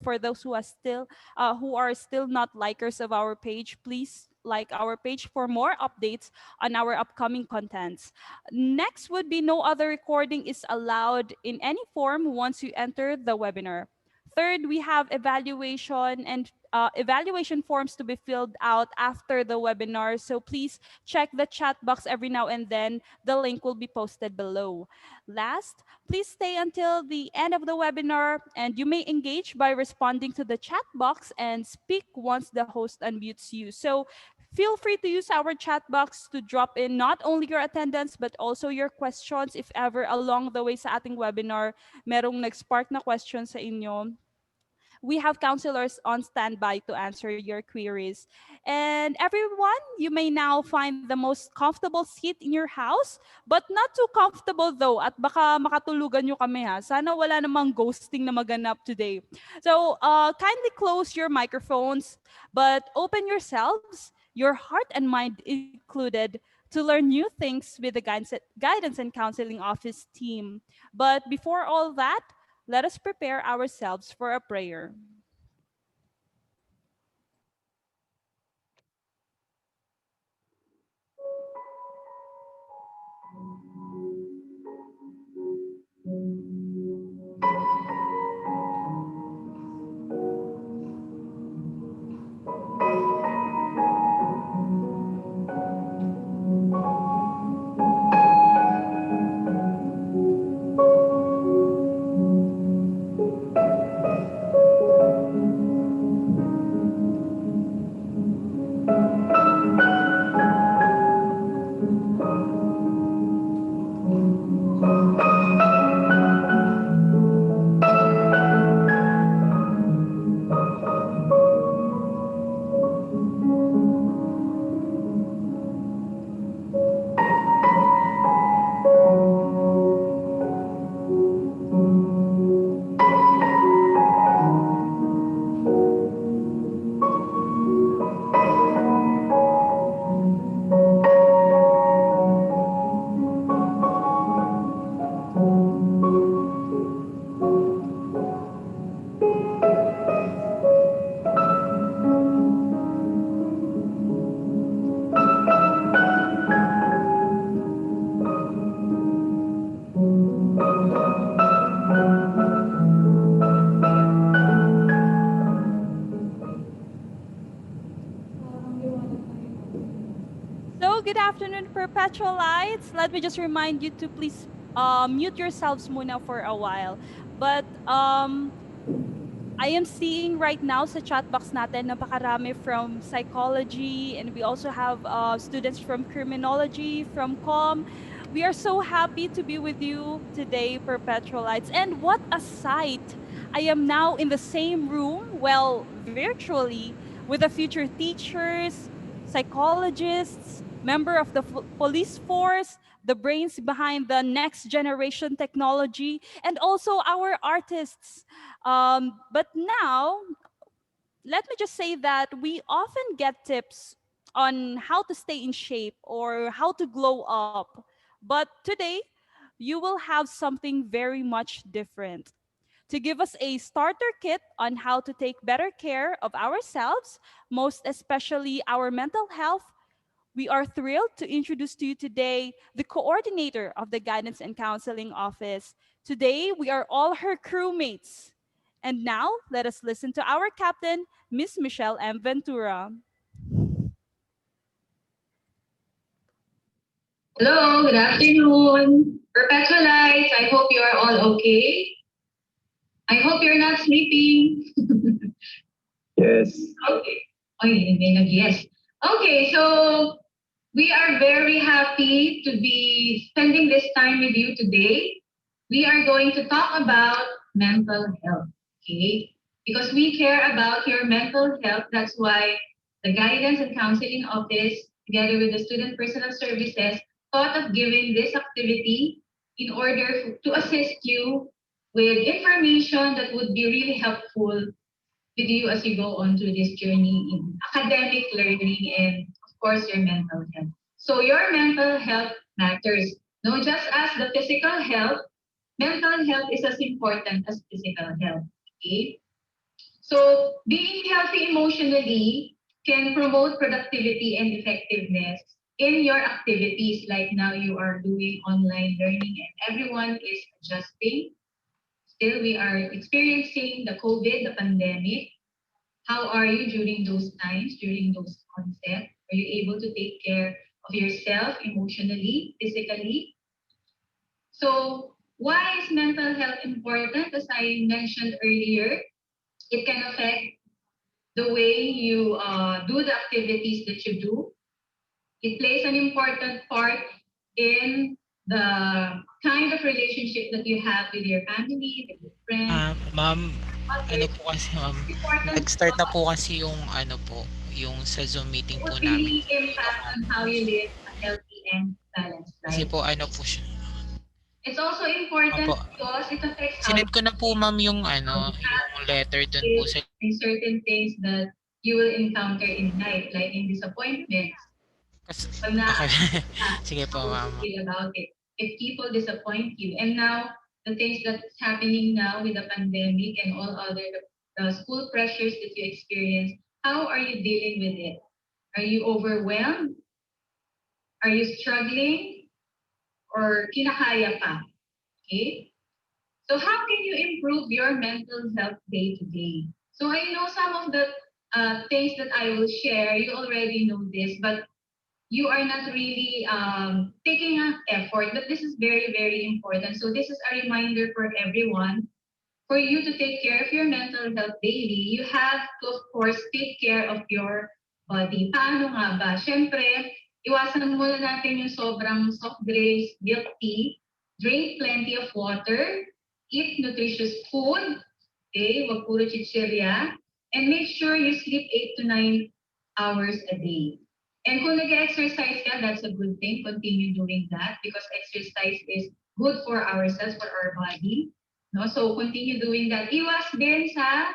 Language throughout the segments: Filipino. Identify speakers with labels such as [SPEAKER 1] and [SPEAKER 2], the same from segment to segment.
[SPEAKER 1] for those who are still not likers of our page, please like our page for more updates on our upcoming contents. Next would be no other recording is allowed in any form once you enter the webinar. Third, we have evaluation forms to be filled out after the webinar. So please check the chat box every now and then. The link will be posted below. Last, please stay until the end of the webinar, and you may engage by responding to the chat box and speak once the host unmutes you. So feel free to use our chat box to drop in not only your attendance but also your questions if ever along the way sa ating webinar merong nag-spark na question sa inyo. We have counselors on standby to answer your queries. And everyone, you may now find the most comfortable seat in your house, but not too comfortable though, at baka makatulugan nyo kami ha. Sana wala namang ghosting na maganap today. So kindly close your microphones, but open yourselves, your heart and mind included, to learn new things with the guidance and counseling office team. But before all that, let us prepare ourselves for a prayer. So, good afternoon, Perpetualites. Let me just remind you to please mute yourselves muna for a while. But I am seeing right now sa chat box natin napakarami from psychology, and we also have students from criminology, from COMM. We are so happy to be with you today, Perpetualites. And what a sight! I am now in the same room, well, virtually, with the future teachers, psychologists, member of the police force, the brains behind the next generation technology, and also our artists. But now, let me just say that we often get tips on how to stay in shape or how to glow up. But today, you will have something very much different. To give us a starter kit on how to take better care of ourselves, most especially our mental health, we are thrilled to introduce to you today the coordinator of the Guidance and Counseling Office. Today, we are all her crewmates. And now, let us listen to our captain, Miss Michelle M. Ventura.
[SPEAKER 2] Hello, good afternoon. Perpetualites, I hope you are all okay. I hope you're not sleeping.
[SPEAKER 3] Yes.
[SPEAKER 2] Okay. Oh, yes. Okay, so we are very happy to be spending this time with you today. We are going to talk about mental health, okay? Because we care about your mental health. That's why the Guidance and Counseling Office, together with the Student Personal Services, thought of giving this activity in order to assist you with information that would be really helpful with you as you go on to this journey in academic learning and, of course, your mental health. So your mental health matters. No, just as the physical health, mental health is as important as physical health. Okay? So being healthy emotionally can promote productivity and effectiveness in your activities. Like now you are doing online learning and everyone is adjusting. Still, we are experiencing the COVID, the pandemic. How are you during those times, during those concepts? Are you able to take care of yourself emotionally, physically? So why is mental health important? As I mentioned earlier, it can affect the way you do the activities that you do. It plays an important part in the kind of relationship that you have with your family, with your friends,
[SPEAKER 4] Ma'am, ano
[SPEAKER 2] others.
[SPEAKER 4] po kasi ma'am,
[SPEAKER 2] It's important
[SPEAKER 4] nag-start na po kasi yung ano po, yung sa Zoom meeting po
[SPEAKER 2] would
[SPEAKER 4] namin
[SPEAKER 2] really
[SPEAKER 4] kanina,
[SPEAKER 2] impact
[SPEAKER 4] ma'am.
[SPEAKER 2] on how you live a healthy and balanced
[SPEAKER 4] Kasi
[SPEAKER 2] life.
[SPEAKER 4] po ano po siya,
[SPEAKER 2] It's also
[SPEAKER 4] opo,
[SPEAKER 2] important because it affects how
[SPEAKER 4] sinend
[SPEAKER 2] you
[SPEAKER 4] ko na po ma'am yung
[SPEAKER 2] how
[SPEAKER 4] ano,
[SPEAKER 2] you
[SPEAKER 4] yung letter dun po
[SPEAKER 2] live
[SPEAKER 4] sa
[SPEAKER 2] in certain things that you will encounter in life, like in disappointments.
[SPEAKER 4] kas
[SPEAKER 2] Pag
[SPEAKER 4] okey.
[SPEAKER 2] na-adjust ka,
[SPEAKER 4] Sige po
[SPEAKER 2] how would you
[SPEAKER 4] ma'am.
[SPEAKER 2] feel about it? If people disappoint you, and now the things that's happening now with the pandemic and all other the school pressures that you experience, how are you dealing with it? Are you overwhelmed? Are you struggling? Or kinakaya pa? Okay? So how can you improve your mental health day to day? So I know some of the things that I will share, you already know this, but you are not really taking an effort. But this is very, very important. So this is a reminder for everyone. For you to take care of your mental health daily, you have to, of course, take care of your body. Paano nga ba? Siyempre, iwasan muna natin yung sobrang soft drinks, milk tea, drink plenty of water, eat nutritious food, okay, wag puro chichirya, and make sure you sleep 8 to 9 hours a day. And kung nag-exercise ka, that's a good thing. Continue doing that because exercise is good for ourselves, for our body. No? So continue doing that. Iwas din sa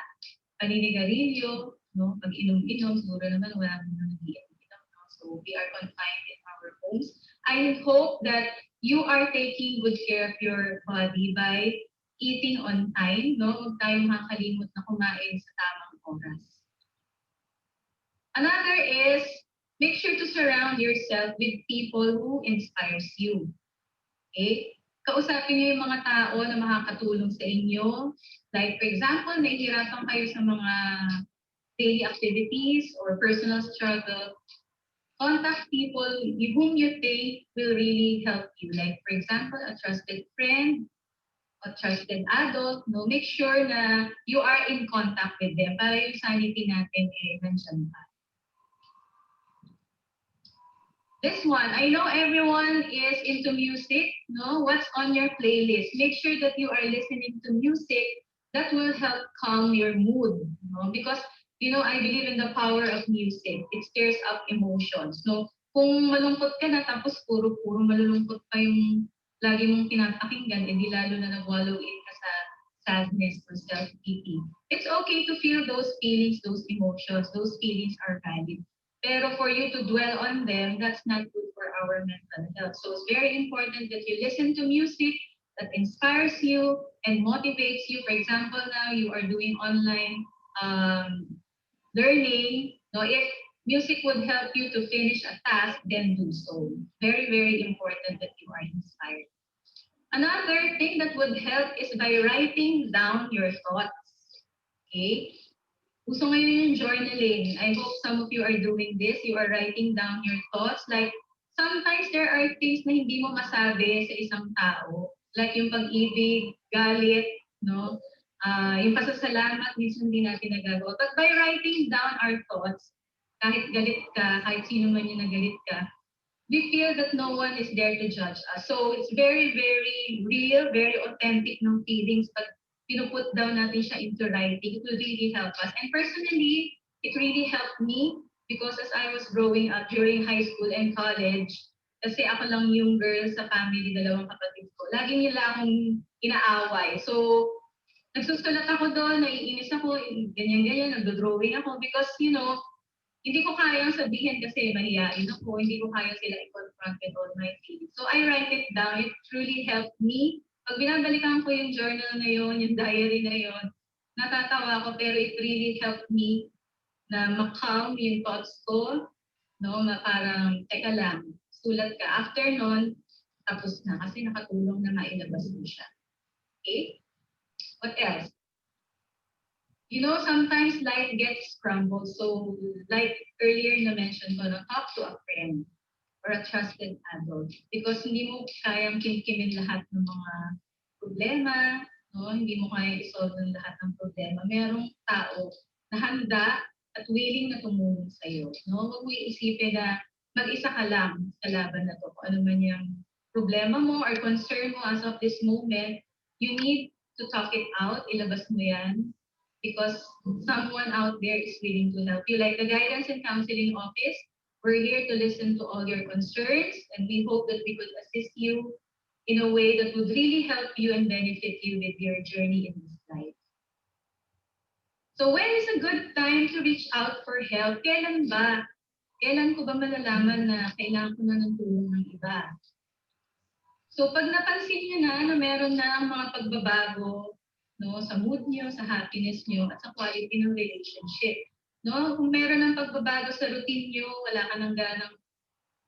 [SPEAKER 2] paninigarilyo, no? Pag inom-inom, siguro naman wala naman nag-iinom. No? So we are confined in our homes. I hope that you are taking good care of your body by eating on time, no? Huwag tayong makakalimot na kumain sa tamang oras. Another is make sure to surround yourself with people who inspires you. Okay? Kausapin niyo yung mga tao na makakatulong sa inyo. Like for example, nahihirapan kayo sa mga daily activities or personal struggle. Contact people whom you think will really help you. Like for example, a trusted friend, a trusted adult. No? Make sure na you are in contact with them para yung sanity natin nandyan pa. This one, I know everyone is into music, no? What's on your playlist? Make sure that you are listening to music that will help calm your mood, no? Because, I believe in the power of music. It stirs up emotions, no? Kung malungkot ka na tapos puro malulungkot pa yung lagi mong pinapakinggan, edi lalo na nag-wallow in ka sa sadness or self-pity. It's okay to feel those feelings, those emotions. Those feelings are valid. Pero for you to dwell on them, that's not good for our mental health. So it's very important that you listen to music that inspires you and motivates you. For example, now you are doing online learning. No, if music would help you to finish a task, then do so. Very, very important that you are inspired. Another thing that would help is by writing down your thoughts. Okay? Uso ngayon yung journaling. I hope some of you are doing this. You are writing down your thoughts. Like, sometimes there are things na hindi mo masabi sa isang tao. Like yung pag-ibig, galit, no? Yung pasasalamat, minsan hindi natin nagagawa. But by writing down our thoughts, kahit galit ka, kahit sino man yung nagalit ka, we feel that no one is there to judge us. So it's very, very real, very authentic ng feelings. But pinuput down natin siya into writing, it will really help us. And personally, it really helped me because as I was growing up during high school and college, kasi ako lang yung girl sa family, dalawang kapatid ko. Lagi nila akong inaaway. So, nagsusulat ako doon, naiinis ako, ganyan-ganyan, nagdo-drawing ako because, hindi ko kayang sabihin kasi mahihain ako, hindi ko kaya sila i-confront with all my feelings. So I write it down. It truly helped me. Pag binabalikan ko yung journal na yun, yung diary na yun, natatawa ako pero it really helped me na ma-calm yung thoughts ko, no? Parang, teka lang, sulat ka. After nun, tapos na kasi nakatulong na mailabas mo siya. Okay? What else? You know, sometimes life gets crumbled. So, like earlier na mention ko, no, talk to a friend or a trusted adult. Because hindi mo kayang kimkimin lahat ng mga problema, no? Hindi mo kayang isolve ng lahat ng problema. Merong tao na handa at willing na tumulong sa'yo. No? Huwag mo iisipin na mag-isa ka lang sa laban na to. Kung ano man yung problema mo or concern mo as of this moment, you need to talk it out, ilabas mo yan, because someone out there is willing to help you. Like the guidance and counseling office, we're here to listen to all your concerns, and we hope that we could assist you in a way that would really help you and benefit you with your journey in this life. So when is a good time to reach out for help? Kailan ba? Kailan ko ba malalaman na kailangan ko na ng tulong ng iba? So pag napansin niyo na meron na mga pagbabago, no, sa mood niyo, sa happiness niyo, at sa quality ng relationship. No, kung meron ng pagbabago sa routine niyo, wala ka nang ganang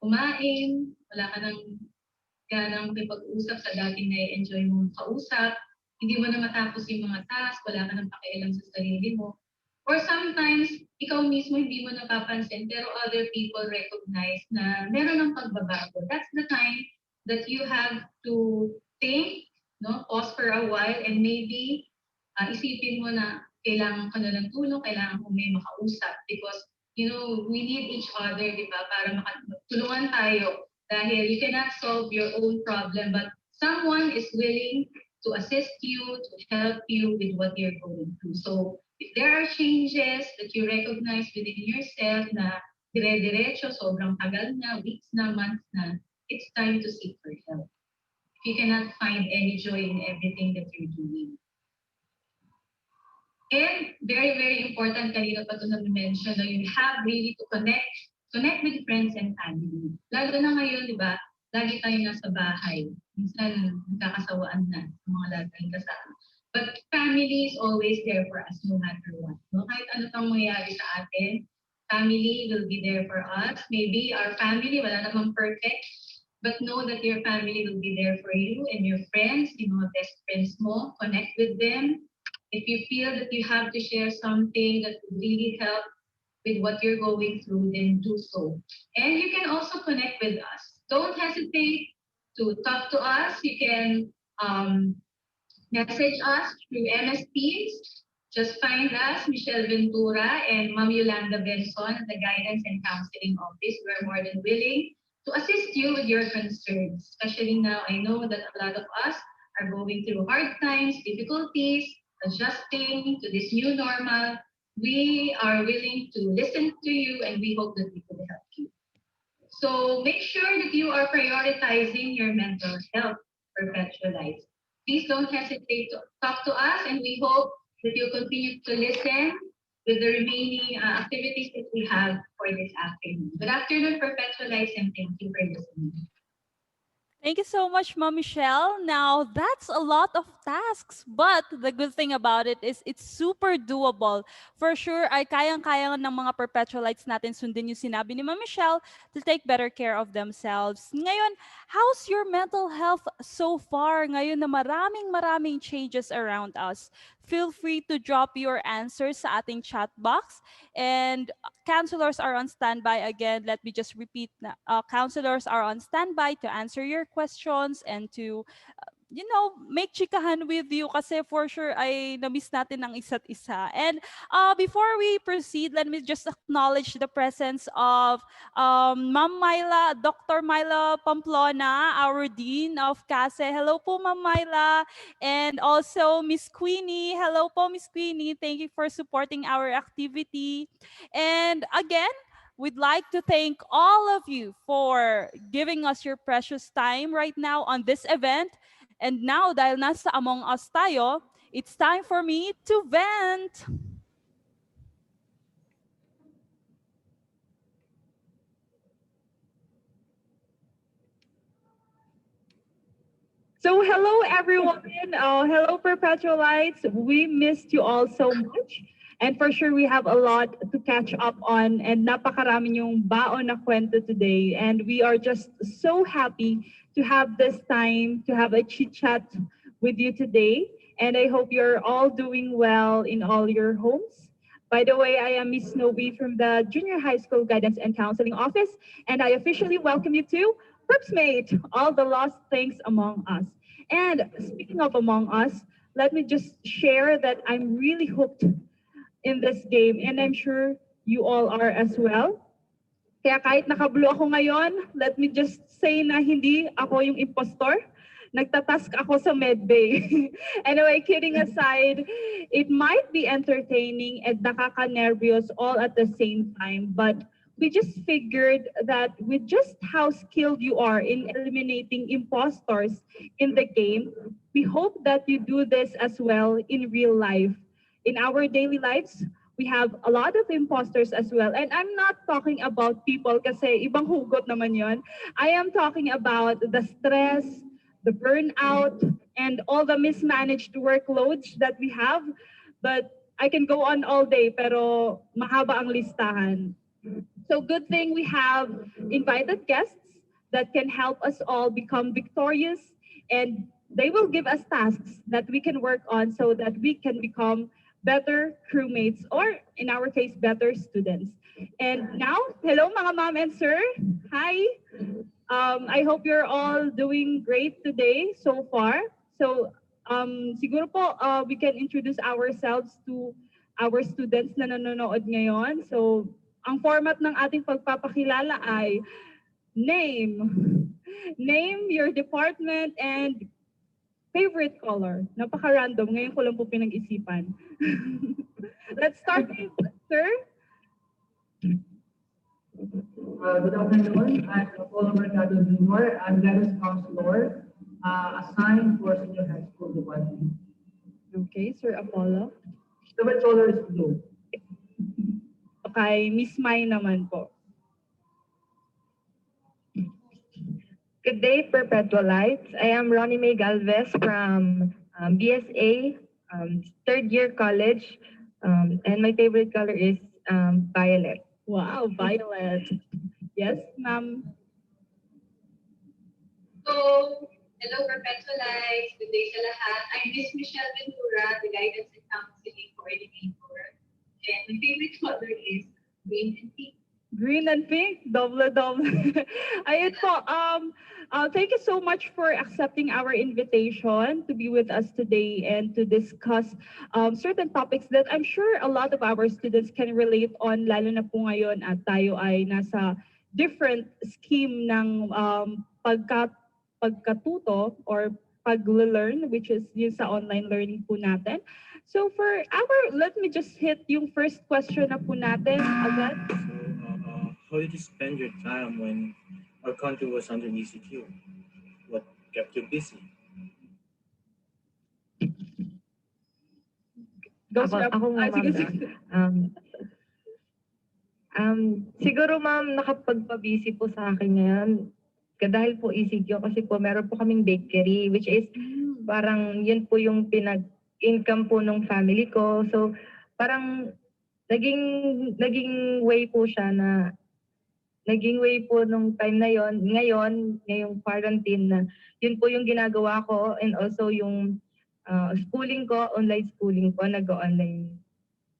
[SPEAKER 2] kumain, wala ka nang ganang makipag-usap sa dating na-enjoy mong kausap, hindi mo na matapos yung mga task, wala ka nang pakialam sa sarili mo. Or sometimes, ikaw mismo hindi mo napapansin, pero other people recognize na meron ng pagbabago. That's the time that you have to think, no, pause for a while, and maybe isipin mo na kailangan ka na ng tulong, kailangan mo may makausap. Because, you know, we need each other, di ba, para tulungan tayo. Dahil you cannot solve your own problem, but someone is willing to assist you, to help you with what you're going through. So, if there are changes that you recognize within yourself na dire-diretso, sobrang tagal na, weeks na, months na, it's time to seek for help. If you cannot find any joy in everything that you're doing. And very, very important, kanina pa ito na-mention, na you have really to connect with friends and family. Lalo na ngayon, di ba, lagi tayo nasa bahay. Minsan, nagkakasawaan na sa mga laging kasama. But family is always there for us no matter what. No? Kahit ano pang mangyari sa atin, family will be there for us. Maybe our family, wala namang perfect, but know that your family will be there for you and your friends, yung mga best friends mo, connect with them. If you feel that you have to share something that would really help with what you're going through, then do so. And you can also connect with us. Don't hesitate to talk to us. You can message us through MS Teams. Just find us, Michelle Ventura and Ma'am Yolanda Benson at the Guidance and Counseling Office. We're more than willing to assist you with your concerns. Especially now, I know that a lot of us are going through hard times, difficulties, adjusting to this new normal. We are willing to listen to you and we hope that we could help you. So make sure that you are prioritizing your mental health, Perpetualize. Please don't hesitate to talk to us, and we hope that you continue to listen with the remaining activities that we have for this afternoon. Good afternoon, Perpetualize, and thank you for listening.
[SPEAKER 1] Thank you so much, Mom Michelle. Now, that's a lot of tasks, but the good thing about it is it's super doable. For sure, ay kayang-kaya ng mga perpetualites natin sundin yung sinabi ni Mom Michelle to take better care of themselves. Ngayon, how's your mental health so far ngayon na maraming changes around us? Feel free to drop your answers sa ating chat box. And counselors are on standby. Again, let me just repeat, counselors are on standby to answer your questions and to make chikahan with you kasi for sure ay na-miss natin ang isa't isa. And before we proceed, let me just acknowledge the presence of Ma'am Myla, Dr. Myla Pamplona, our Dean of CASE. Hello po, Ma'am Myla. And also Miss Queenie. Hello po, Miss Queenie. Thank you for supporting our activity. And again, we'd like to thank all of you for giving us your precious time right now on this event. And now, dahil nasa Among Us tayo, it's time for me to vent.
[SPEAKER 5] So hello everyone. Hello Perpetualites. We missed you all so much. And for sure we have a lot to catch up on and napakarami yung baon na kwento today. And we are just so happy to have this time to have a chit chat with you today. And I hope you're all doing well in all your homes. By the way, I am Miss Snowy from the Junior High School Guidance and Counseling Office, and I officially welcome you to Perpsmate, all the lost things among us. And speaking of among us, let me just share that I'm really hooked in this game, and I'm sure you all are as well. Kaya kahit naka-blue ako ngayon, let me just say na hindi ako yung impostor. Nagtatask ako sa medbay. Anyway, kidding aside, it might be entertaining and nakaka-nervyos all at the same time, but we just figured that with just how skilled you are in eliminating impostors in the game, we hope that you do this as well in real life. In our daily lives, we have a lot of imposters as well. And I'm not talking about people kasi ibang hugot naman yon. I am talking about the stress, the burnout, and all the mismanaged workloads that we have. But I can go on all day pero mahaba ang listahan. So good thing we have invited guests that can help us all become victorious, and they will give us tasks that we can work on so that we can become better crewmates or in our case better students. And now, hello mga ma'am and sir. Hi. I hope you're all doing great today so far. So siguro po we can introduce ourselves to our students na nanonood ngayon. So ang format ng ating pagpapakilala ay name. Name your department and favorite color. Napaka-random. Ngayon ko lang po pinag-isipan. Let's start with sir.
[SPEAKER 6] Good afternoon. I'm Apollo Mercado Jr. I'm guidance counselor assigned for senior high school department.
[SPEAKER 5] Okay, Sir Apollo.
[SPEAKER 6] The color is blue.
[SPEAKER 5] Okay, Miss Mai naman po.
[SPEAKER 7] Good day, Perpetualites. I am Ronnie May Galvez from BSA, third year college, and my favorite color is violet.
[SPEAKER 5] Wow, violet. Yes, ma'am.
[SPEAKER 2] So, hello Perpetualites, good day sa lahat. I'm Miss Michelle Ventura, the Guidance and Counseling Coordinator. And my favorite color is green and pink.
[SPEAKER 5] Green and pink, double. Ayun po, thank you so much for accepting our invitation to be with us today and to discuss certain topics that I'm sure a lot of our students can relate on, lalo na po ngayon at tayo ay nasa different scheme ng pagkatuto or pag-learn, which is yun sa online learning po natin. So for let me just hit yung first question na po natin agad.
[SPEAKER 8] How did you spend your time when our country was under ECQ? What kept you busy?
[SPEAKER 7] Ako nga,
[SPEAKER 5] Sige,
[SPEAKER 7] ma'am.
[SPEAKER 5] sige.
[SPEAKER 7] Siguro ma'am, nakapagpabisi po sa akin ngayon. Dahil po ECQ kasi po meron po kaming bakery, which is parang yun po yung pinag-income po ng family ko. So parang naging way po siya na naging way po nung time na yon, ngayong quarantine na yun po yung ginagawa ko, and also yung schooling ko, online schooling ko, nag-online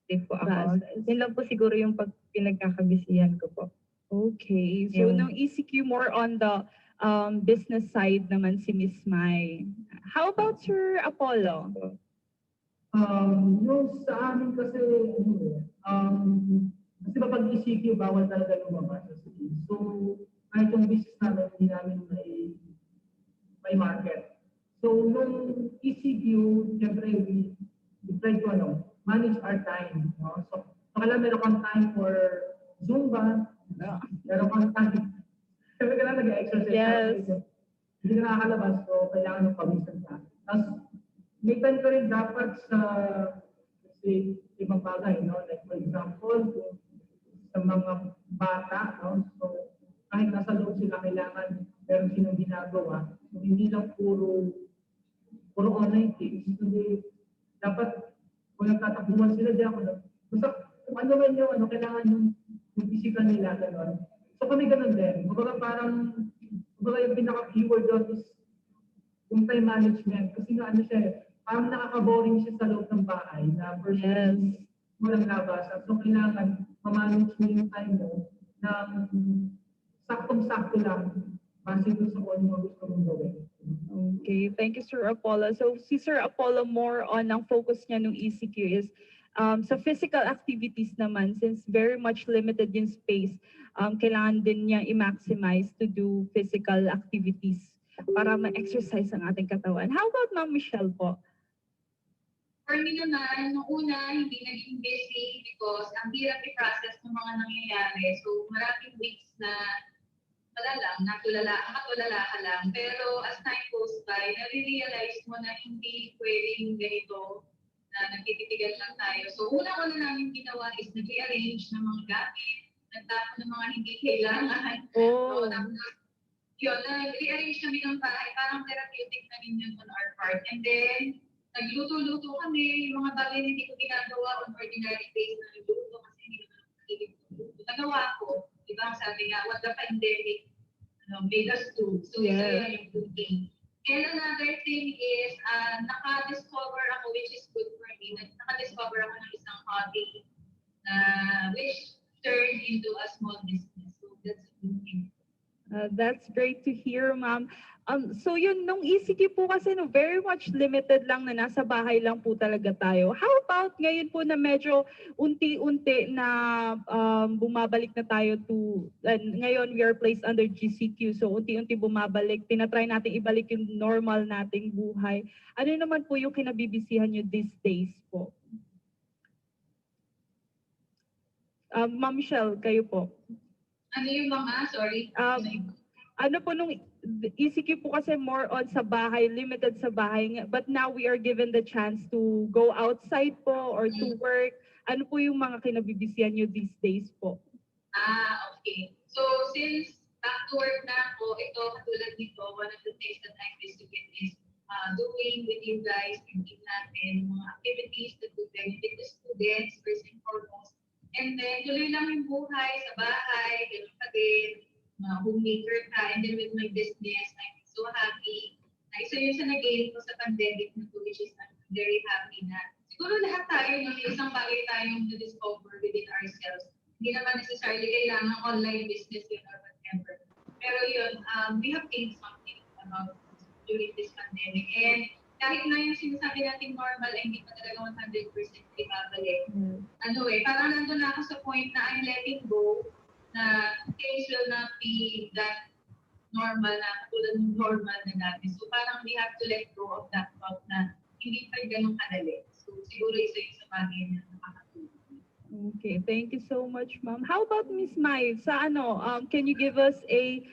[SPEAKER 7] din po ako. Yun lang po siguro yung pinagkakabisihan ko po.
[SPEAKER 5] Okay. So nung ECQ more on the business side naman si Miss Mai. How about Sir Apollo?
[SPEAKER 6] Yung sa amin kasi, kasi ba pag ECQ, bawal talaga lumabas sa city. So, kahit yung business namin, hindi namin may market. So, yung ECQ, siyempre, we try to manage our time. No? So, meron kang time for Zumba, meron kang time, siyempre ka lang nag-exercise.
[SPEAKER 5] Yes.
[SPEAKER 6] Hindi ka nakakalabas, so kailangan ng pawisan ka. Tapos, may time ka rin dapat sa kasi ibang bagay, no? Like for example, sa mga bata, no? So kahit nasa loob sila, kailangan meron silang ginagawa. So hindi lang puro puro online things. Kundi dapat kung nagtatakbuhan sila diyan, basta kung ano man yung ano, kailangan yung physical nila, gano'n. So kami gano'n din. Kumbaga yung pinaka-keyword doon is yung time management. Kasi nga ano siya, parang nakaka-boring siya sa loob ng bahay na person walang labasan. So kailangan ma-manage mo yung time mo na saktong-sakto lang base doon sa kung ano mo gusto mong gawin.
[SPEAKER 5] Okay, thank you, Sir Apollo. So, si Sir Apollo more on ang focus niya ng ECQ is sa physical activities naman, since very much limited yung space, kailangan din niya i-maximize to do physical activities para ma-exercise ang ating katawan. How about Ma'am Michelle po?
[SPEAKER 2] For me naman, nung una, hindi naging busy because ang hirap i-process ng mga nangyayari. So, maraming weeks na wala lang, matulala ka lang. Pero as time goes by, nare-realize mo na hindi pwedeng ganito na nagtititigan lang tayo. So, una-una namin ginawa is nag-rearrange ng mga gamit, nagtapon ng mga hindi kailangan. So, tapos, yun, nag-rearrange kami ng bahay, parang therapeutic na rin yun on our part. And then, nagluto-luto kami, yung mga bagay na hindi ko ginagawa on ordinary days na nagluto kasi hindi naman ako nakikinig luto. Nagawa ko, di ba, sabi nga, what the pandemic made us do. So, isa yan yung cooking. And another thing is, naka-discover ako, which is good for me, naka-discover ako ng isang hobby na which turned into a small business. So, that's a good thing.
[SPEAKER 5] That's great to hear, Ma'am. So yun, nung ECQ po kasi no, very much limited lang na nasa bahay lang po talaga tayo. How about ngayon po na medyo unti-unti na bumabalik na tayo to, ngayon we are placed under GCQ, so unti-unti bumabalik, tinatry natin ibalik yung normal nating buhay. Ano naman po yung kinabibisihan nyo these days po? Ma'am Michelle, kayo po.
[SPEAKER 2] Ano yung mga, sorry?
[SPEAKER 5] Ano po nung ECQ po kasi more on sa bahay, limited sa bahay, but now we are given the chance to go outside po or to work. Ano po yung mga kinabibisihan nyo these days po?
[SPEAKER 2] Okay. So since back to work na ako, ito katulad nito, one of the things that I miss to get is doing with you guys, yung team natin, mga activities that would benefit the students first and foremost. And then tuloy lang yung buhay sa bahay, gano'n pa din. Homemaker ka, and then with my business, I'm so happy. Isa yun sa nag-gain ko sa pandemic na to, which is I'm very happy na siguro lahat tayo, no, isang bagay tayong na-discover within ourselves. Hindi naman necessarily kailangan online business yun or whatever. Pero yun, we have gained something about during this pandemic. And kahit na yung sinasabi natin normal, ay hindi pa talaga 100% ibabalik. Parang nandun na ako sa point na I'm letting go na things will not be that normal na katulad ng normal na dati. So parang we have to let go of that thought na hindi pa ganun kadali. So siguro isa yung sa bagay na nakakatulong.
[SPEAKER 5] Okay, thank you so much, Ma'am. How about Miss Mai? Sa can you give us a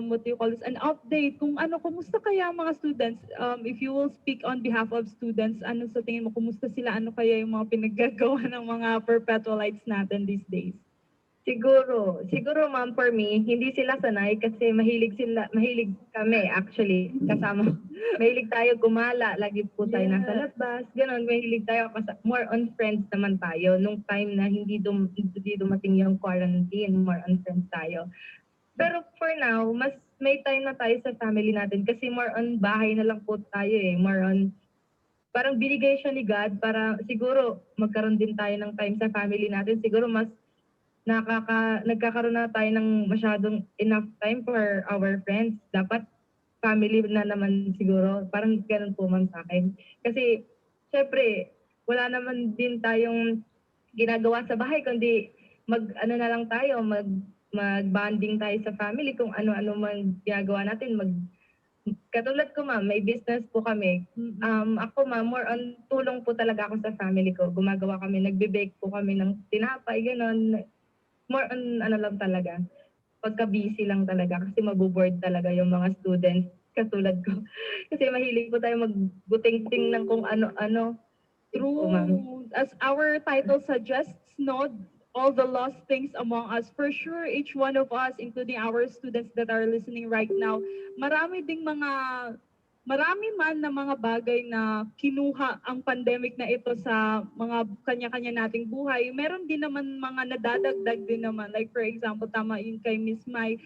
[SPEAKER 5] what do you call this? An update kung kumusta kaya ang mga students? If you will speak on behalf of students, ano sa tingin mo, kumusta sila? Ano kaya yung mga pinaggagawa ng mga perpetualites natin these days?
[SPEAKER 7] Siguro ma'am, for me, hindi sila sanay kasi mahilig kami actually kasama. Mahilig tayo gumala, lagi po tayo nasa labas, gano'n, mahilig tayo more on friends naman tayo. Nung time na hindi dumating yung quarantine, more on friends tayo. Pero for now, mas may time na tayo sa family natin kasi more on bahay na lang po tayo more on parang binigay siya ni God para siguro magkaroon din tayo ng time sa family natin. Siguro mas nagkakaroon na tayo ng masyadong enough time for our friends. Dapat family na naman siguro. Parang ganun po man sa akin. Kasi, syempre, wala naman din tayong ginagawa sa bahay, kundi na lang tayo, mag-bonding tayo sa family kung ano-ano man ginagawa natin. Katulad ko ma'am, may business po kami. Ako ma'am, more on tulong po talaga ako sa family ko. Gumagawa kami, nagbe-bake po kami ng tinapay, gano'n. More on lang talaga. Pagka-busy lang talaga kasi mabuboard talaga yung mga students katulad ko. Kasi mahilig po tayo magbuting-ting ng kung ano-ano.
[SPEAKER 5] True. As our title suggests, no, all the lost things among us. For sure, each one of us, including our students that are listening right now, marami ding mga marami man na mga bagay na kinuha ang pandemic na ito sa mga kanya-kanya nating buhay, meron din naman mga nadadagdag din naman. Like for example, tama yung kay Miss Mai,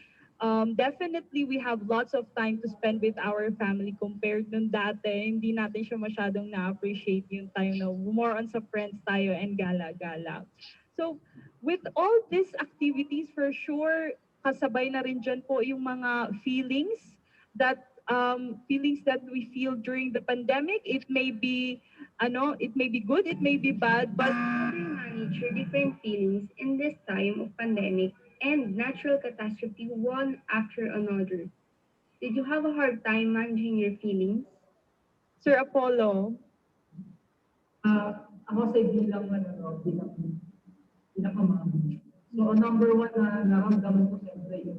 [SPEAKER 5] definitely we have lots of time to spend with our family compared nung dati. Hindi natin siya masyadong na-appreciate yung time na more on sa friends tayo and gala-gala. So with all these activities, for sure, kasabay na rin dyan po yung mga feelings that we feel during the pandemic. It may be good, it may be bad, but
[SPEAKER 7] How do you manage your different feelings in this time of pandemic and natural catastrophe one after another? Did you have a hard time managing your feelings?
[SPEAKER 5] Sir Apollo,
[SPEAKER 6] Ako sa bilang pamangkin. So, ang number one na naramdaman ko siyempre yung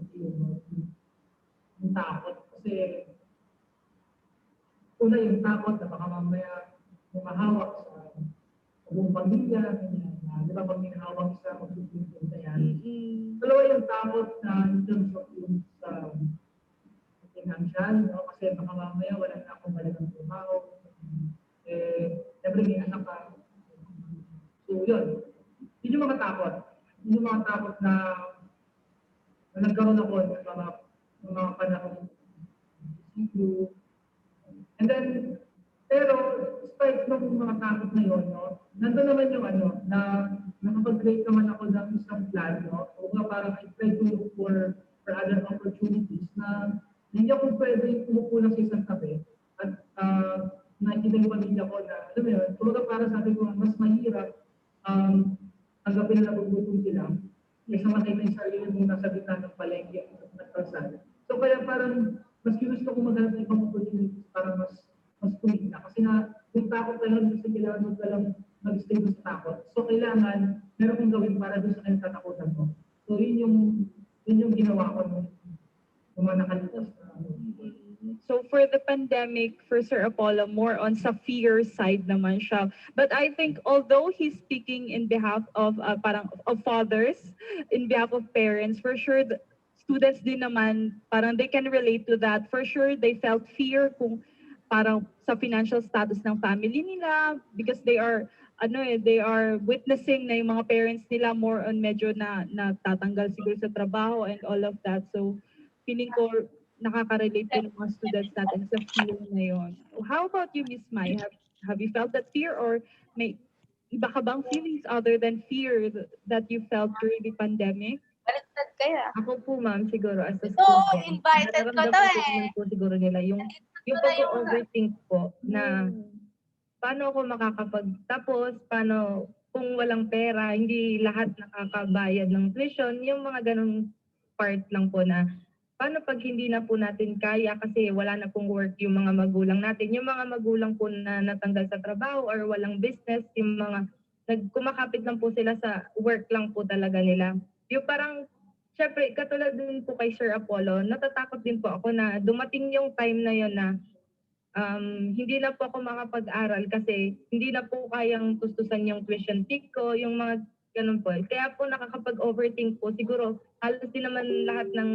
[SPEAKER 6] takot. Kasi, una yung takot na baka mamaya humahawak sa buong pamilya, ganyan. Di ba pag may hawak isa, magpipintin na yan. Dalawa yung takot na in terms of yung sa financial, no? Kasi baka mamaya wala na akong balikan trabaho. Siyempre may anak ka. So, yun. Yun yung mga takot. Yun yung mga takot na nagkaroon ako ng mga panahon. And then, pero, despite ng mga takot na yun, no, nandun naman yung na nakapag-create naman ako ng isang plan, no? O nga parang I try to look for other opportunities na hindi ako pwede kumukulang sa isang tabi. At nakikita yung pamilya ko na, alam mo yun, kumbaga para sabi ko, mas mahirap tanggapin na nagugutom sila kaysa makita yung sarili mong nasa gitna ng palengke at nagkalsada. So kaya parang mas ginusto ko maghanap ng ibang opportunities para mas tumigna. Kasi nga, yung takot talaga kasi kailangan mo talagang mag-stay sa takot. So kailangan, meron kong gawin para doon sa kanyang tatakutan mo. So yun yung ginawa ko nung mga nakalipas na.
[SPEAKER 5] so for the pandemic, for Sir Apollo, more on sa fear side naman siya. But I think although he's speaking in behalf of parang of fathers, in behalf of parents, for sure students din naman parang they can relate to that. For sure they felt fear kung parang sa financial status ng family nila because they are witnessing na yung mga parents nila more on medyo na tatanggal siguro sa trabaho and all of that. So feeling ko nakaka-relate po ng mga students natin sa fear na yun. How about you, Miss Mai? Have you felt that fear or may iba ka bang feelings other than fear that you felt during the pandemic?
[SPEAKER 9] Baliktad kaya.
[SPEAKER 7] Ako po, ma'am, siguro as a
[SPEAKER 9] Ito,
[SPEAKER 7] student,
[SPEAKER 9] invited ko to
[SPEAKER 7] nararamdaman ko po siguro nila yung pag-overthink po na paano ako makakapagtapos, paano kung walang pera, hindi lahat nakakabayad ng tuition, yung mga ganong part lang po na paano pag hindi na po natin kaya kasi wala na pong work yung mga magulang natin, yung mga magulang po na natanggal sa trabaho or walang business, yung mga kumakapit lang po sila sa work lang po talaga nila. Yung parang, syempre, katulad din po kay Sir Apollo, natatakot din po ako na dumating yung time na yun na hindi na po ako makapag-aral kasi hindi na po kayang tustusan yung tuition fee ko, yung mga ganun po. Kaya po nakakapag-overthink po. Siguro, halos din naman lahat ng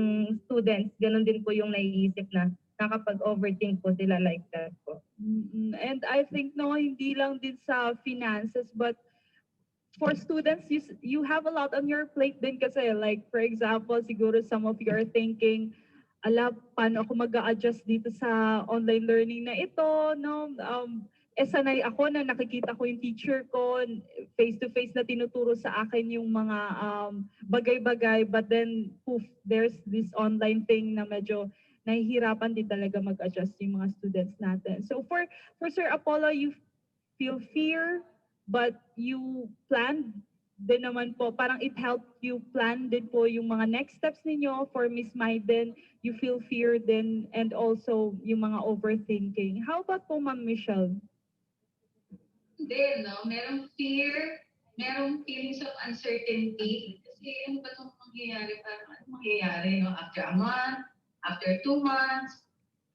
[SPEAKER 7] students, ganun din po yung naiisip na nakapag-overthink po sila like that po.
[SPEAKER 5] And I think hindi lang din sa finances but for students, you have a lot on your plate din kasi like for example, siguro some of you are thinking, paano ako mag-a-adjust dito sa online learning na ito, no? Sanay ako na nakikita ko yung teacher ko, face-to-face na tinuturo sa akin yung mga bagay-bagay, but then, there's this online thing na medyo nahihirapan din talaga mag-adjust yung mga students natin. So for Sir Apollo, you feel fear, but you planned din naman po, parang it helped you plan din po yung mga next steps ninyo. For Miss Maiden, you feel fear din and also yung mga overthinking. How about po Ma'am Michelle?
[SPEAKER 2] Hindi, no? Merong fear, merong feelings of uncertainty. Kasi ano ba itong mangyayari? Parang ano mangyayari, no? After a month, after 2 months,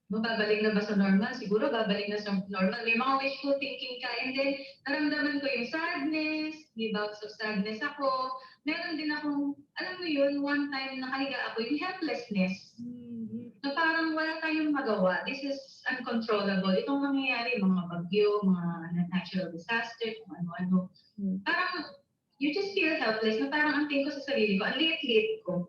[SPEAKER 2] babalik na ba sa normal? Siguro babalik na sa normal. May mga wishful thinking ka. And then, naramdaman ko yung sadness, may bouts of sadness ako. Meron din akong, alam mo yun, one time nakahiga ako, yung helplessness. na parang wala tayong magawa. This is uncontrollable. Itong nangyayari, mga bagyo, mga natural disaster, kung ano-ano. Parang you just feel helpless na parang ang tingin ko sa sarili ko, ang liit-liit ko,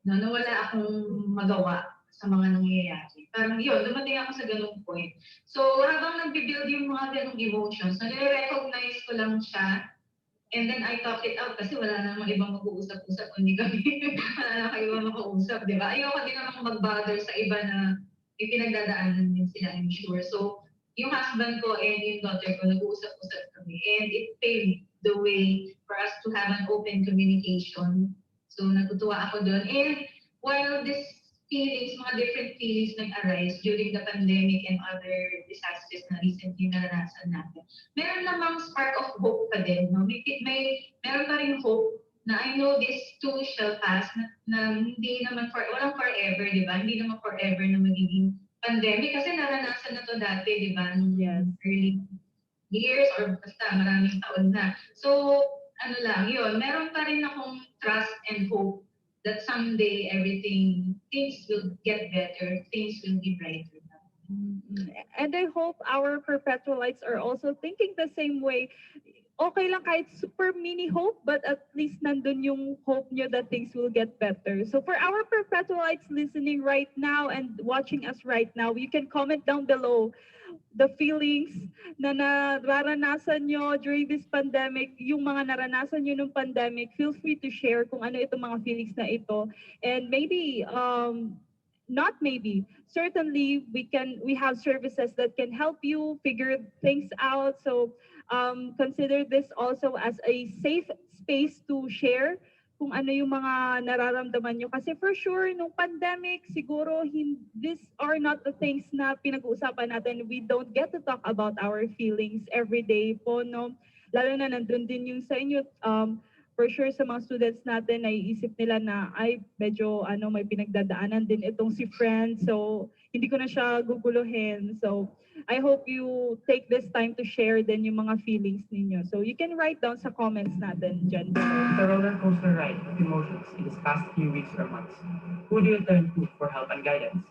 [SPEAKER 2] no, na wala akong magawa sa mga nangyayari. Parang yun, dumating ako sa ganung point. So habang nagbibuild yung mga ganung emotions, nare-recognize ko lang siya. And then I talk it out kasi wala namang ibang mag-uusap-usap kundi kami. Wala namang ibang makausap, di ba? Ayoko din namang mag-bother sa iba na may pinagdadaanan din sila, I'm sure. So, yung husband ko and yung daughter ko, nag-uusap-usap kami. And it paved the way for us to have an open communication. So, natutuwa ako doon. And while this feelings, mga different feelings nag-arise during the pandemic and other disasters na recently naranasan natin, meron namang spark of hope pa din. No? Meron pa rin hope na I know this too shall pass, na hindi naman walang forever, di ba? Hindi naman forever na magiging pandemic kasi naranasan na to dati, di ba? Nung early years or basta maraming taon na. So, ano lang, yun, meron pa rin akong trust and hope that someday things will get better, things will be brighter.
[SPEAKER 5] And I hope our perpetualites are also thinking the same way. Okay lang kahit super mini hope, but at least nandun yung hope nyo that things will get better. So for our perpetualites listening right now and watching us right now, you can comment down below the feelings na naranasan nyo during this pandemic, yung mga naranasan nyo nung pandemic. Feel free to share kung ano itong mga feelings na ito. And maybe, not maybe, certainly we have services that can help you figure things out. So consider this also as a safe space to share kung ano yung mga nararamdaman nyo. Kasi for sure, nung pandemic, siguro these are not the things na pinag-uusapan natin. We don't get to talk about our feelings every day po, no? Lalo na nandun din yung sa inyo, for sure sa mga students natin, naiisip nila na, ay, medyo may pinagdadaanan din itong si friend. So, hindi ko na siya guguluhin. So, I hope you take this time to share din yung mga feelings ninyo. So you can write down sa comments natin dyan below.
[SPEAKER 6] The roller coaster ride of emotions in these past few weeks or months. Who do you turn to for help and guidance?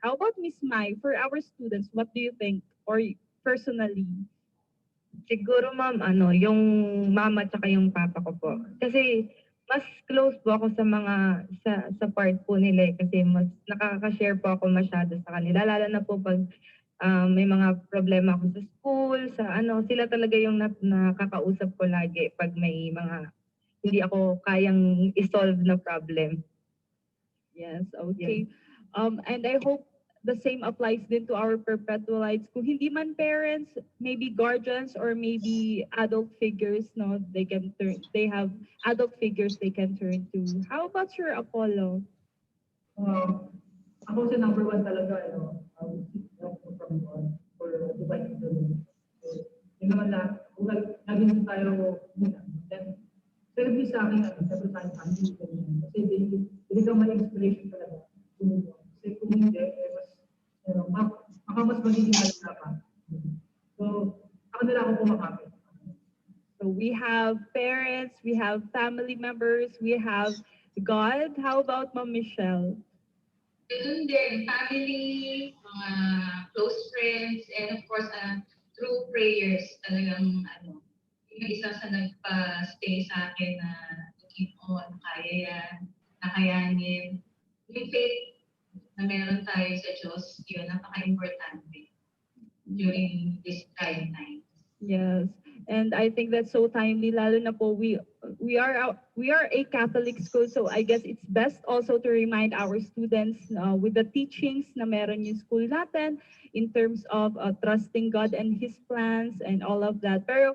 [SPEAKER 5] How about Miss Mai, for our students, what do you think? Or personally?
[SPEAKER 7] Siguro ma'am, yung mama at yung papa ko po. Kasi mas close po ako sa mga sa part po nila kasi mas nakaka-share po ako masyado sa kanila, lalo na po pag may mga problema ako sa school, sila talaga yung nakakausap ko lagi pag may mga hindi ako kayang i-solve na problem.
[SPEAKER 5] Yes, okay. And I hope the same applies din to our perpetualites. Kung hindi man parents, maybe guardians or maybe adult figures, no, they have adult figures they can turn to. How about your Apollo?
[SPEAKER 6] Ako sa number one talaga, I would seek help from God for dividing the room. So, yun naman lang, kung naging tayo muna, then, pero sa akin, sabi tayo family ko kasi hindi ka may inspiration talaga. Kasi kung hindi, mas, baka mas magiging malala pa. So, ako nila ako pumakapit.
[SPEAKER 5] So we have parents, we have family members, we have God. How about Ma'am Michelle?
[SPEAKER 2] Ganun din, family, mga close friends, and of course, through prayers, talagang, yung isa sa nagpa-stay sa akin na keep on, kaya yan, nakayanin. Yung faith na meron tayo sa Diyos, yun, napaka-importante during this trying time.
[SPEAKER 5] Yes. And I think that's so timely, lalo na po we are a Catholic school, so I guess it's best also to remind our students with the teachings na meron yung school natin in terms of trusting God and His plans and all of that. Pero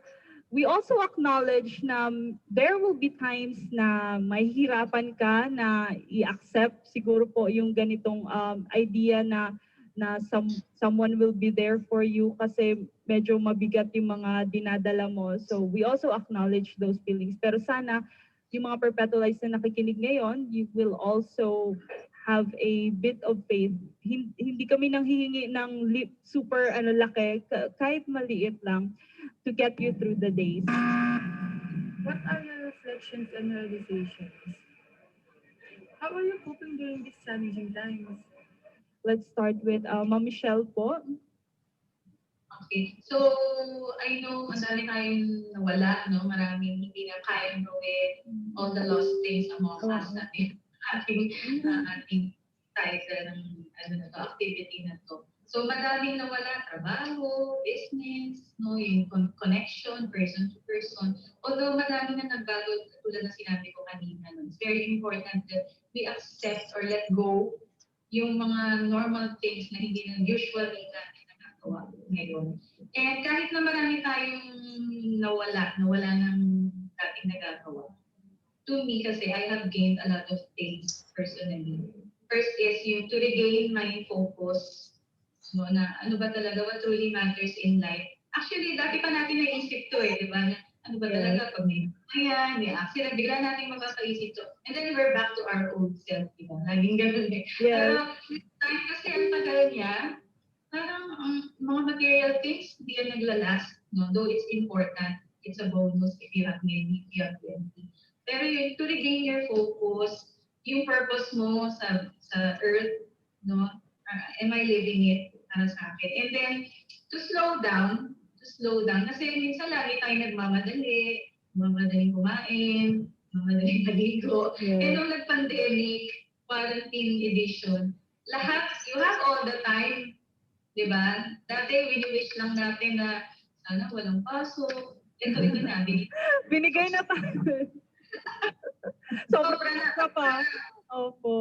[SPEAKER 5] we also acknowledge na there will be times na mahihirapan ka na i-accept siguro po yung ganitong idea na someone will be there for you kasi medyo mabigat yung mga dinadala mo. So we also acknowledge those feelings. Pero sana yung mga perpetualites na nakikinig ngayon, you will also have a bit of faith. Hindi kami nang hihingi ng super laki, kahit maliit lang, to get you through the days.
[SPEAKER 9] What are your reflections and realizations? How are you coping during these challenging times?
[SPEAKER 5] Let's start with Ma'am Michelle po.
[SPEAKER 2] Okay. So, I know ang dami tayong nawala, no? Maraming hindi na kayang gawin. All the lost things among us natin. Ating title ng activity na to. So, madaming nawala, trabaho, business, no? Yung connection, person to person. Although madami na nagbago, tulad na sinabi ko kanina, no? It's very important that we accept or let go yung mga normal things na hindi na usually natin nagagawa ngayon. And kahit na marami tayong nawala ng dating nagagawa. To me kasi, I have gained a lot of things personally. First is yung to regain my focus, no, na ano ba talaga, what truly matters in life. Actually, dati pa natin naisip to di ba? Ano ba talaga pag may accident, bigla natin mapapaisip to. And then we're back to our old self, di ba? Laging ganun Pero, time kasi ang tagal niya, parang mga material things, hindi yan naglalast, no? Though it's important, it's a bonus if you have many, if you have plenty. Pero yun, to regain your focus, yung purpose mo sa earth, no? Am I living it para sa akin? And then, to slow down, kasi minsan lagi tayo madaling kumain, madaling maligo. And nung nag-pandemic, quarantine edition, lahat, you have all the time, di ba? Dati, wini-wish lang natin na sana walang pasok. Ito rin na,
[SPEAKER 5] binigay na tayo. Sobrang na pa. Opo.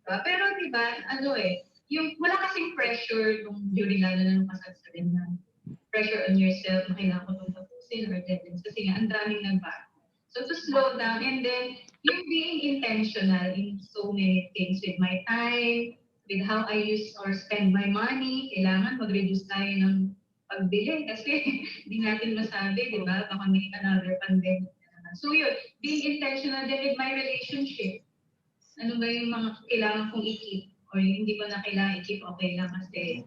[SPEAKER 2] Pero di ba, yung wala kasing pressure during lalo na nung kasagsagan na pressure on yourself na kailangan ko itong tapusin or deadlines kasi nga ang daming nagbago. So to slow down and then yung being intentional in so many things with my time, with how I use or spend my money, kailangan mag-reduce tayo ng pagbili kasi hindi natin masabi, di ba? Baka may another pandemic. So yun, being intentional then with my relationship. Ano ba yung mga kailangan kong i-keep or hindi ko na kailangan i-keep, okay lang kasi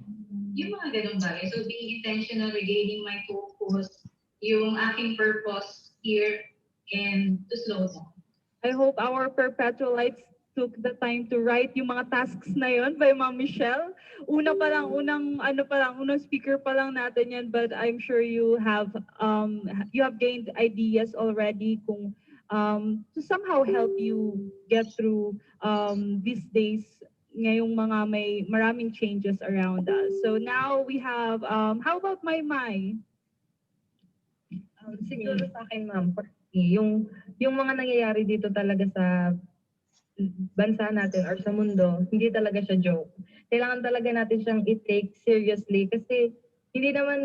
[SPEAKER 2] yung mga ganong bagay. So being intentional, regaining my focus, yung aking purpose here, and to slow down.
[SPEAKER 5] I hope our Perpetualites took the time to write yung mga tasks na yon by Ma'am Michelle. Unang speaker pa lang natin yan, but I'm sure you have gained ideas already kung to somehow help you get through these days ngayong mga may maraming changes around us. So now we have, how about my?
[SPEAKER 7] Siguro sa akin, ma'am, yung mga nangyayari dito talaga sa bansa natin or sa mundo, hindi talaga siya joke. Kailangan talaga natin siyang i-take seriously kasi hindi naman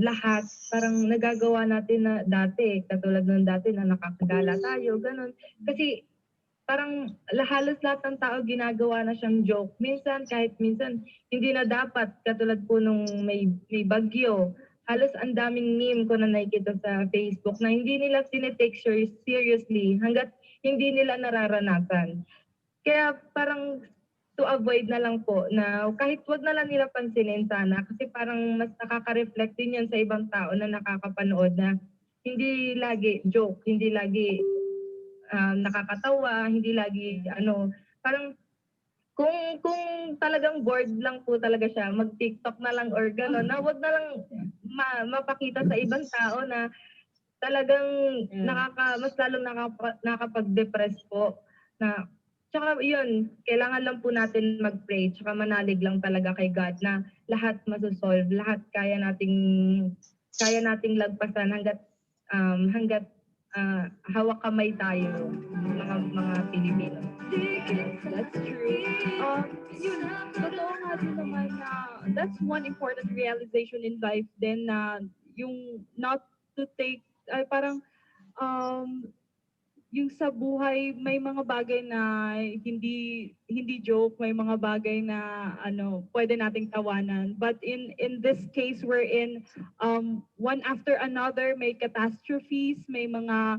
[SPEAKER 7] lahat parang nagagawa natin na dati, katulad ng dati na nakakagala tayo, ganun. Kasi parang halos lahat ng tao ginagawa na siyang joke. Minsan, kahit minsan, hindi na dapat, katulad po nung may bagyo, halos ang daming meme ko na nakikita sa Facebook na hindi nila tinitake seriously hanggat hindi nila nararanasan. Kaya parang to avoid na lang po na kahit wag na lang nila pansinin sana kasi parang mas nakaka-reflect din yan sa ibang tao na nakakapanood na hindi lagi joke, hindi lagi nakakatawa, hindi lagi parang kung talagang bored lang po talaga siya, mag-TikTok na lang or gano'n, na wag na lang mapakita sa ibang tao na talagang mas lalong nakapag-depress po. Na, tsaka yun, kailangan lang po natin mag-pray, tsaka manalig lang talaga kay God na lahat masosolve, lahat kaya nating lagpasan hanggat hawak kamay tayo, mga Pilipino.
[SPEAKER 5] That's true. Yun, totoo nga din naman na that's one important realization in life din na yung not to take, parang yung sa buhay may mga bagay na hindi joke, may mga bagay na pwede nating tawanan, but in this case we're in one after another, may catastrophes, may mga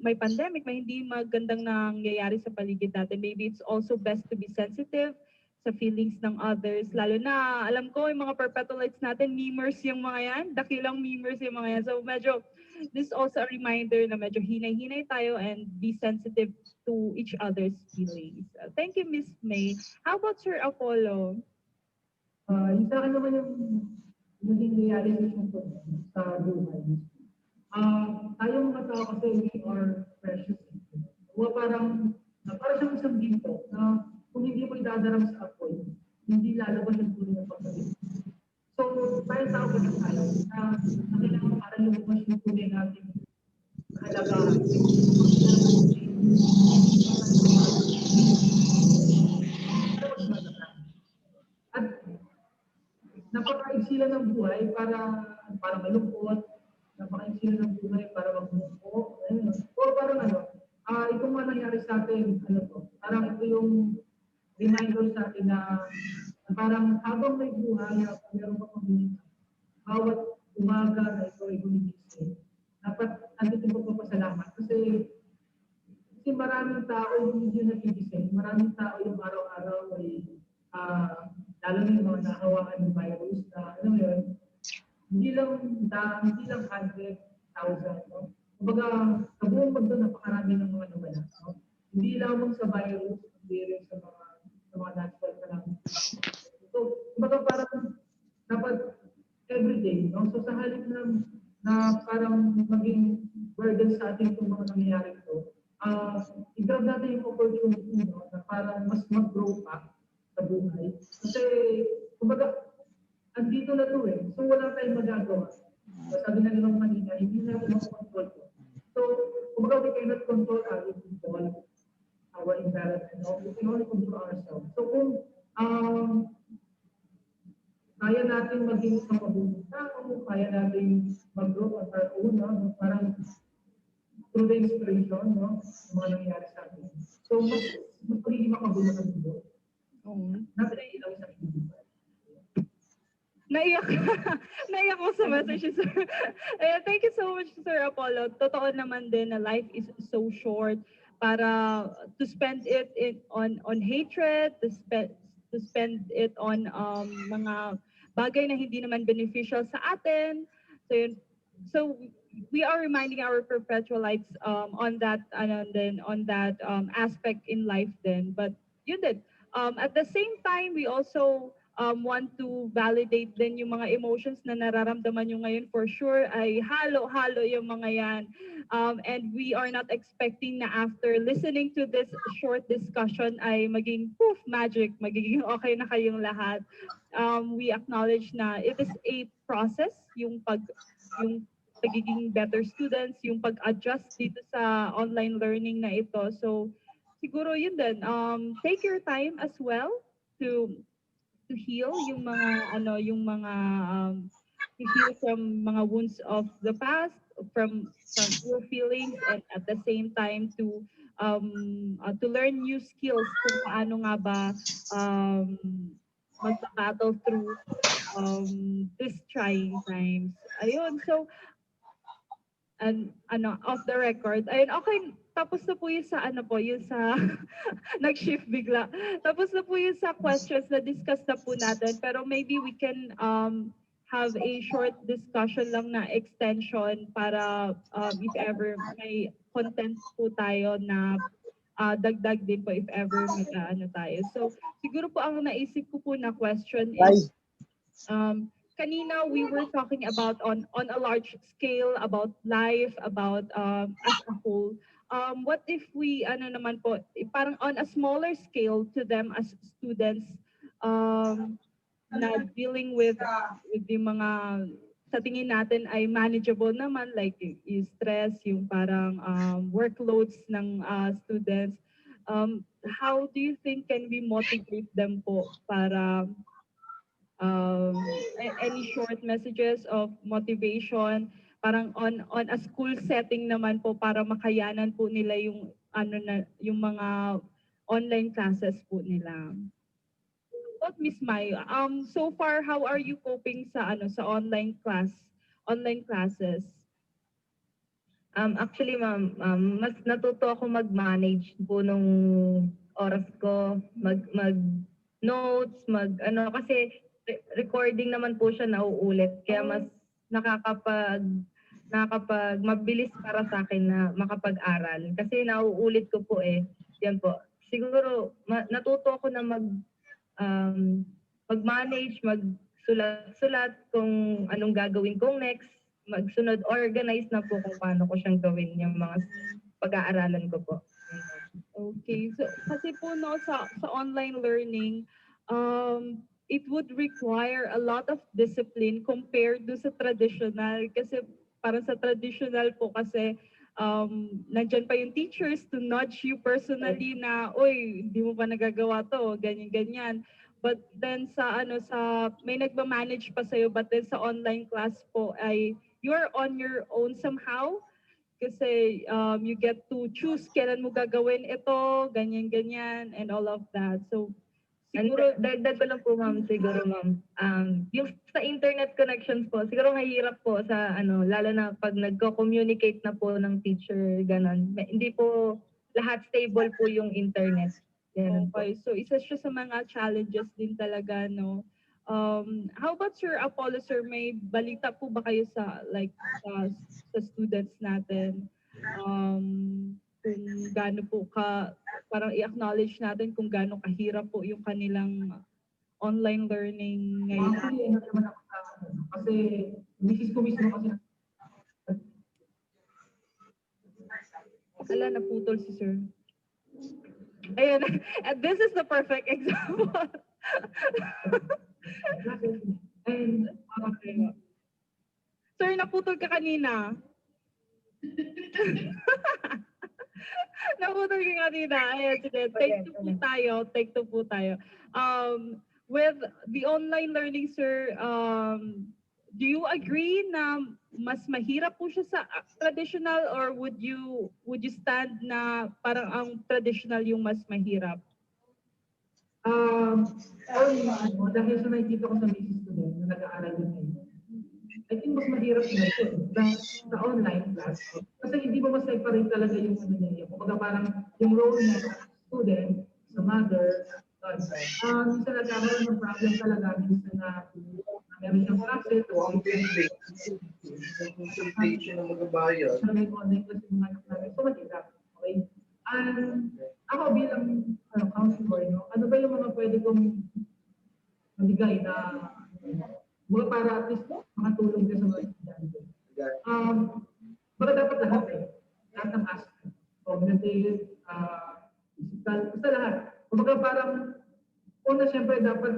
[SPEAKER 5] may pandemic, may hindi magandang nangyayari sa paligid natin. Maybe it's also best to be sensitive sa feelings ng others. Lalo na, alam ko, yung mga perpetualites natin, memers yung mga yan, dakilang memers yung mga yan. So medyo, this is also a reminder na medyo hinay-hinay tayo and be sensitive to each other's feelings. Thank you, Miss May. How about Sir Apollo?
[SPEAKER 6] Yung sa akin naman yung naging realization ko sa buhay. Tayong mga tao kasi we are precious. Parang siyang isang ginto na kung hindi mo idadaram sa apoy, hindi lalabas yung tunay ng pagkalit. So, tayong tao kasi tayo na kailangan para lumabas yung tunay natin kahalagahan. At napakaig sila ng buhay para malungkot, napakaig sila ng buhay para magmumpo, o parang ito nga nangyari sa atin, parang ito yung reminder sa atin na parang habang may buhay, meron ka pang bawat umaga na ito ay gumigising. Dapat andito yung pagpapasalamat kasi maraming tao yung hindi nagigising, maraming tao yung araw-araw ay lalo na yung mga nahawaan ng virus na hindi lang 100,000. No? Kumbaga, sa buong mundo napakarami ng mga nawala. No? Hindi lamang sa virus, hindi rin sa mga natural calamities. So, kumbaga parang dapat everyday. No? So, sa halip na parang maging burden sa atin itong mga nangyayari ito, i-grab natin yung opportunity na parang mas mag-grow pa sa buhay. Kasi, kumbaga, andito na ito eh. So, wala tayong magagawa. So, sabi na nilang kanina, hindi natin control ko. So, kumbaga, we cannot control our people, our environment. No? We can only control ourselves. So, kung kaya natin maging isang mabuting tao, kaya natin mag-grow at our own, no? Parang through the inspiration, no? Mga nangyayari sa atin. So, mas pagiging makagulo ng mundo. Natin ay ilang isang individual.
[SPEAKER 5] Naiyak naiyak ko sa message, sir. Ayan, thank you so much, Sir Apollo. Totoo naman din na life is so short para to spend it on hatred, to spend it on mga bagay na hindi naman beneficial sa atin. So yun. So we are reminding our perpetualites on that and then on that aspect in life then. But yun din. At the same time, we also want to validate din yung mga emotions na nararamdaman nyo ngayon. For sure ay halo-halo yung mga yan. And we are not expecting na after listening to this short discussion ay maging poof, magic, magiging okay na kayong lahat. We acknowledge na it is a process, yung pagiging better students, yung pag-adjust dito sa online learning na ito. So siguro yun din, take your time as well to heal yung mga to heal from mga wounds of the past, from your feelings, and at the same time to learn new skills kung paano nga ba mag-battle through these trying times. Ayun, so off the record. Ayun, okay, tapos na po yung sa yung sa nag-shift bigla. Tapos na po yung sa questions na discuss na po natin. Pero maybe we can have a short discussion lang na extension para if ever may content po tayo na dagdag din po if ever tayo. So siguro po ang naisip ko po na question is kanina we were talking about on a large scale about life, about as a whole. What if we naman po parang on a smaller scale to them as students na dealing with yung mga sa tingin natin ay manageable naman, like yung stress, yung parang workloads ng students. How do you think can we motivate them po para any short messages of motivation parang on a school setting naman po para makayanan po nila yung yung mga online classes po nila. What Miss Mai, so far how are you coping sa sa online classes?
[SPEAKER 7] Actually, ma'am, mas natuto ako mag-manage po nung oras ko, notes, kasi recording naman po siya nauulit. Kaya mas nakakapag mabilis para sa akin na makapag-aral. Kasi nauulit ko po eh. Yan po. Siguro natuto ako na mag-manage, magsulat-sulat kung anong gagawin kong next, magsunod, organize na po kung paano ko siyang gawin yung mga pag-aaralan ko po.
[SPEAKER 5] Okay. So, kasi po no, sa online learning, it would require a lot of discipline compared do sa traditional. Kasi parang sa traditional po kasi, nandyan pa yung teachers to nudge you personally na, oy, hindi mo pa nagagawa to, ganyan-ganyan. But then sa may nagma-manage pa sa'yo, but then sa online class po ay you're on your own somehow kasi you get to choose kailan mo gagawin ito, ganyan-ganyan, and all of that. So,
[SPEAKER 7] Siguro, dagdag ko lang po ma'am, siguro ma'am, yung sa internet connections po, siguro mahirap po sa lalo na pag nagko-communicate na po ng teacher, ganon. Hindi po lahat stable po yung internet. Ganun po.
[SPEAKER 5] okay, so isa siya sa mga challenges din talaga, no? How about Sir Apollo, sir? May balita po ba kayo sa sa students natin? Kung gaano po parang i-acknowledge natin kung gaano kahirap po yung kanilang online learning ngayon.
[SPEAKER 6] Actually, ano naman ako sa kasi misis ko mismo kasi
[SPEAKER 5] Ala, naputol si sir. Ayan, and this is the perfect example.
[SPEAKER 6] and
[SPEAKER 5] Okay. Sir, naputol ka kanina. Naputol ka kanina. Ayan, sige. Take two po tayo. With the online learning, sir, do you agree na mas mahirap po siya sa traditional, or would you stand na parang ang traditional yung mas mahirap?
[SPEAKER 6] dahil sa nakikita ko sa misis ko din, na nag-aaral din ngayon, I think mas mahirap na ito sa online class. Kasi hindi mo ma-separate talaga yung niya. Kumbaga parang yung role niya sa student, sa mother, minsan nagkakaroon ng problem talaga, minsan na meron siyang klase,
[SPEAKER 3] Consultation ng magabayan.
[SPEAKER 6] sa may online kasi mga anak namin. So, mahirap. Okay? Ako bilang counselor, no, ano ba yung mga pwede kong mabigay na mga para at least makatulong din sa mga estudyante. Baka dapat lahat lahat ng aspect. Cognitive, physical, basta lahat. Kumbaga parang, una siyempre dapat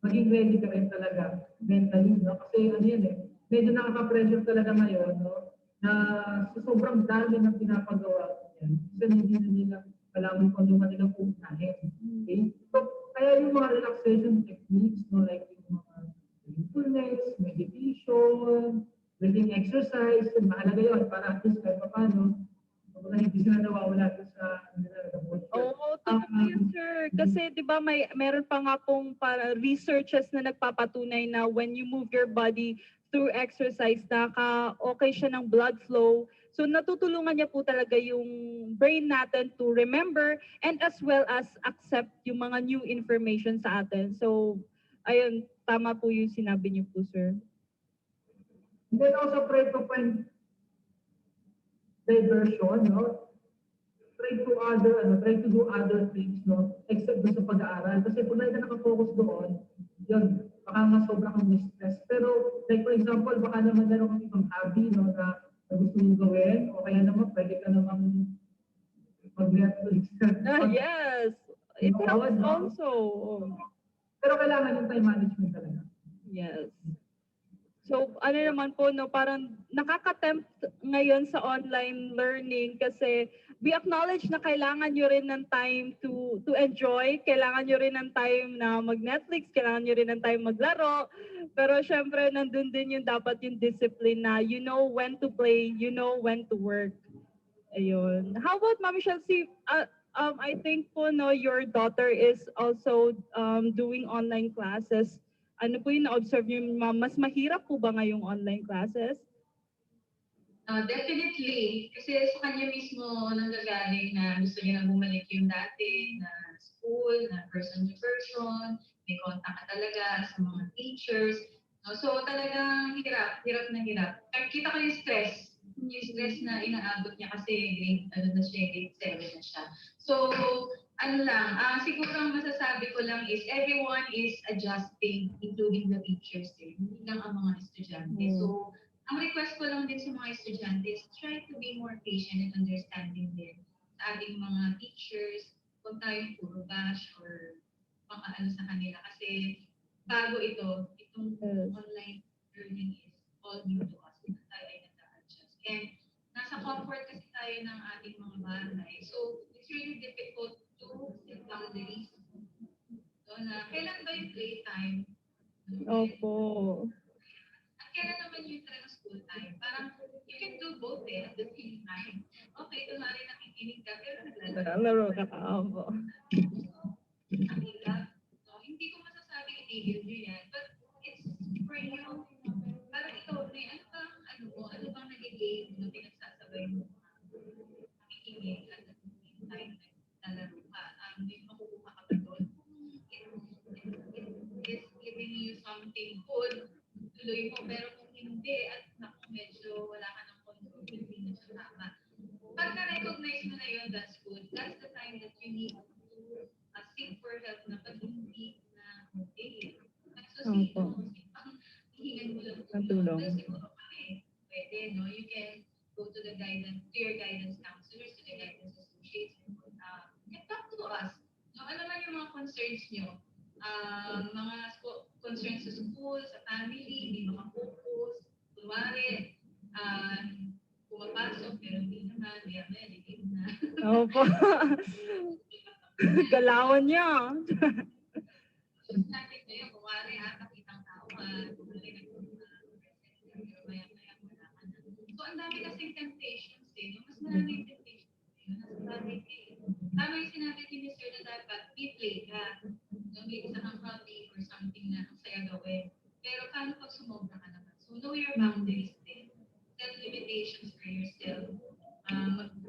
[SPEAKER 6] maging ready ka rin talaga mentally, no? Kasi medyo nakaka-pressure talaga ngayon, no? Na sa sobrang dami ng pinapagawa yan, kasi hindi na nila malaman kung ano manilang punahin. Okay? So, kaya yung mga relaxation techniques, no, like yung mga mindfulness, meditation, breathing exercise, mahalaga yun para at least kahit pa paano, hindi sila nawawala sa
[SPEAKER 5] Oo, totoo yun, sir. Kasi 'di ba meron pa nga pong para researches na nagpapatunay na when you move your body through exercise, okay siya ng blood flow. So natutulungan niya po talaga yung brain natin to remember and as well as accept yung mga new information sa atin. So ayun, tama po yung sinabi niyo po, sir.
[SPEAKER 6] And then also try to find diversion, no? Try to do other things, no? Except doon sa pag-aaral. Kasi kung na nakafocus doon, yun, baka nga sobra kang stress. Pero, like for example, baka naman meron kang ibang hobby, no, na gusto mong gawin, o kaya naman, pwede ka namang mag-Netflix.
[SPEAKER 5] Yes, it helps also.
[SPEAKER 6] Pero kailangan yung time management talaga.
[SPEAKER 5] Yes. So, ano naman po, no, parang nakaka-tempt ngayon sa online learning kasi we acknowledge na kailangan nyo rin ng time to enjoy, kailangan nyo rin ng time na mag-Netflix, kailangan nyo rin ng time maglaro, pero syempre nandun din yung dapat yung discipline na you know when to play, you know when to work. Ayun. How about Ma'am Michelle? I think po, no, your daughter is also doing online classes. Ano po yung na-observe niyo, ma'am? Mas mahirap po ba ngayong online classes?
[SPEAKER 2] Definitely. Kasi sa kanya mismo nanggagaling na gusto niya na bumalik yung dati na school. school, na person to person, may contact ka talaga sa mga teachers. No? So talagang hirap na hirap. Kita ko yung stress na inaabot niya kasi grade 7 na siya. So, siguro ang masasabi ko lang is everyone is adjusting, including the teachers din, hindi lang ang mga estudyante. So, ang request ko lang din sa mga estudyante is try to be more patient and understanding din sa ating mga teachers, kung tayong puro bash or pang-aano sa kanila. Kasi bago itong online learning is all new to us. Tayo ay nag-adjust. And nasa comfort kasi tayo ng ating mga bahay. So, it's really difficult to set boundaries. So, na kailan ba yung playtime?
[SPEAKER 5] Opo.
[SPEAKER 2] At kailan naman yung talaga school time? Parang, you can do both at the same time. Okay, kunwari nakikinig ka, pero naglalaro.
[SPEAKER 5] Laro ka ka, opo.
[SPEAKER 2] Ang hirap. No? Hindi ko masasabing itigil nyo yan, but it's for you. Parang ikaw, ano bang nag-game na pinagsasabay mo? Nakikinig at the same time, naglalaro ka. May makukuha ka ba doon? It's giving you something good. Tuloy mo, pero kung hindi, at naku, medyo wala ka ng control, hindi na siya tama. Pag na-recognize mo na yun, that's good. That's the time that you need to seek for help na pag hindi na okay. Nagsusino, ang hihingan mo lang tulong. Well, siguro kami, pwede, no? You can go to your guidance counselors, to the guidance associates, and talk to us. No, ano man yung mga concerns nyo? Mga concerns sa school, sa family, hindi makapokus, kunwari, pumapasok, pero hindi naman, hindi na.
[SPEAKER 5] Opo. Galawan niya.
[SPEAKER 2] Natin ngayon, kunwari, pakitang tao ka, kunwari, maya-maya, wala ka na. So, ang dami kasing temptations no? Mas maraming temptations nasa bagay tama yung sinabi ni Sir na dapat be-play ka. No, may isa kang hobby or something na ang saya gawin. Pero paano pag sumobra ka naman? So, know your boundaries din. Set limitations for yourself.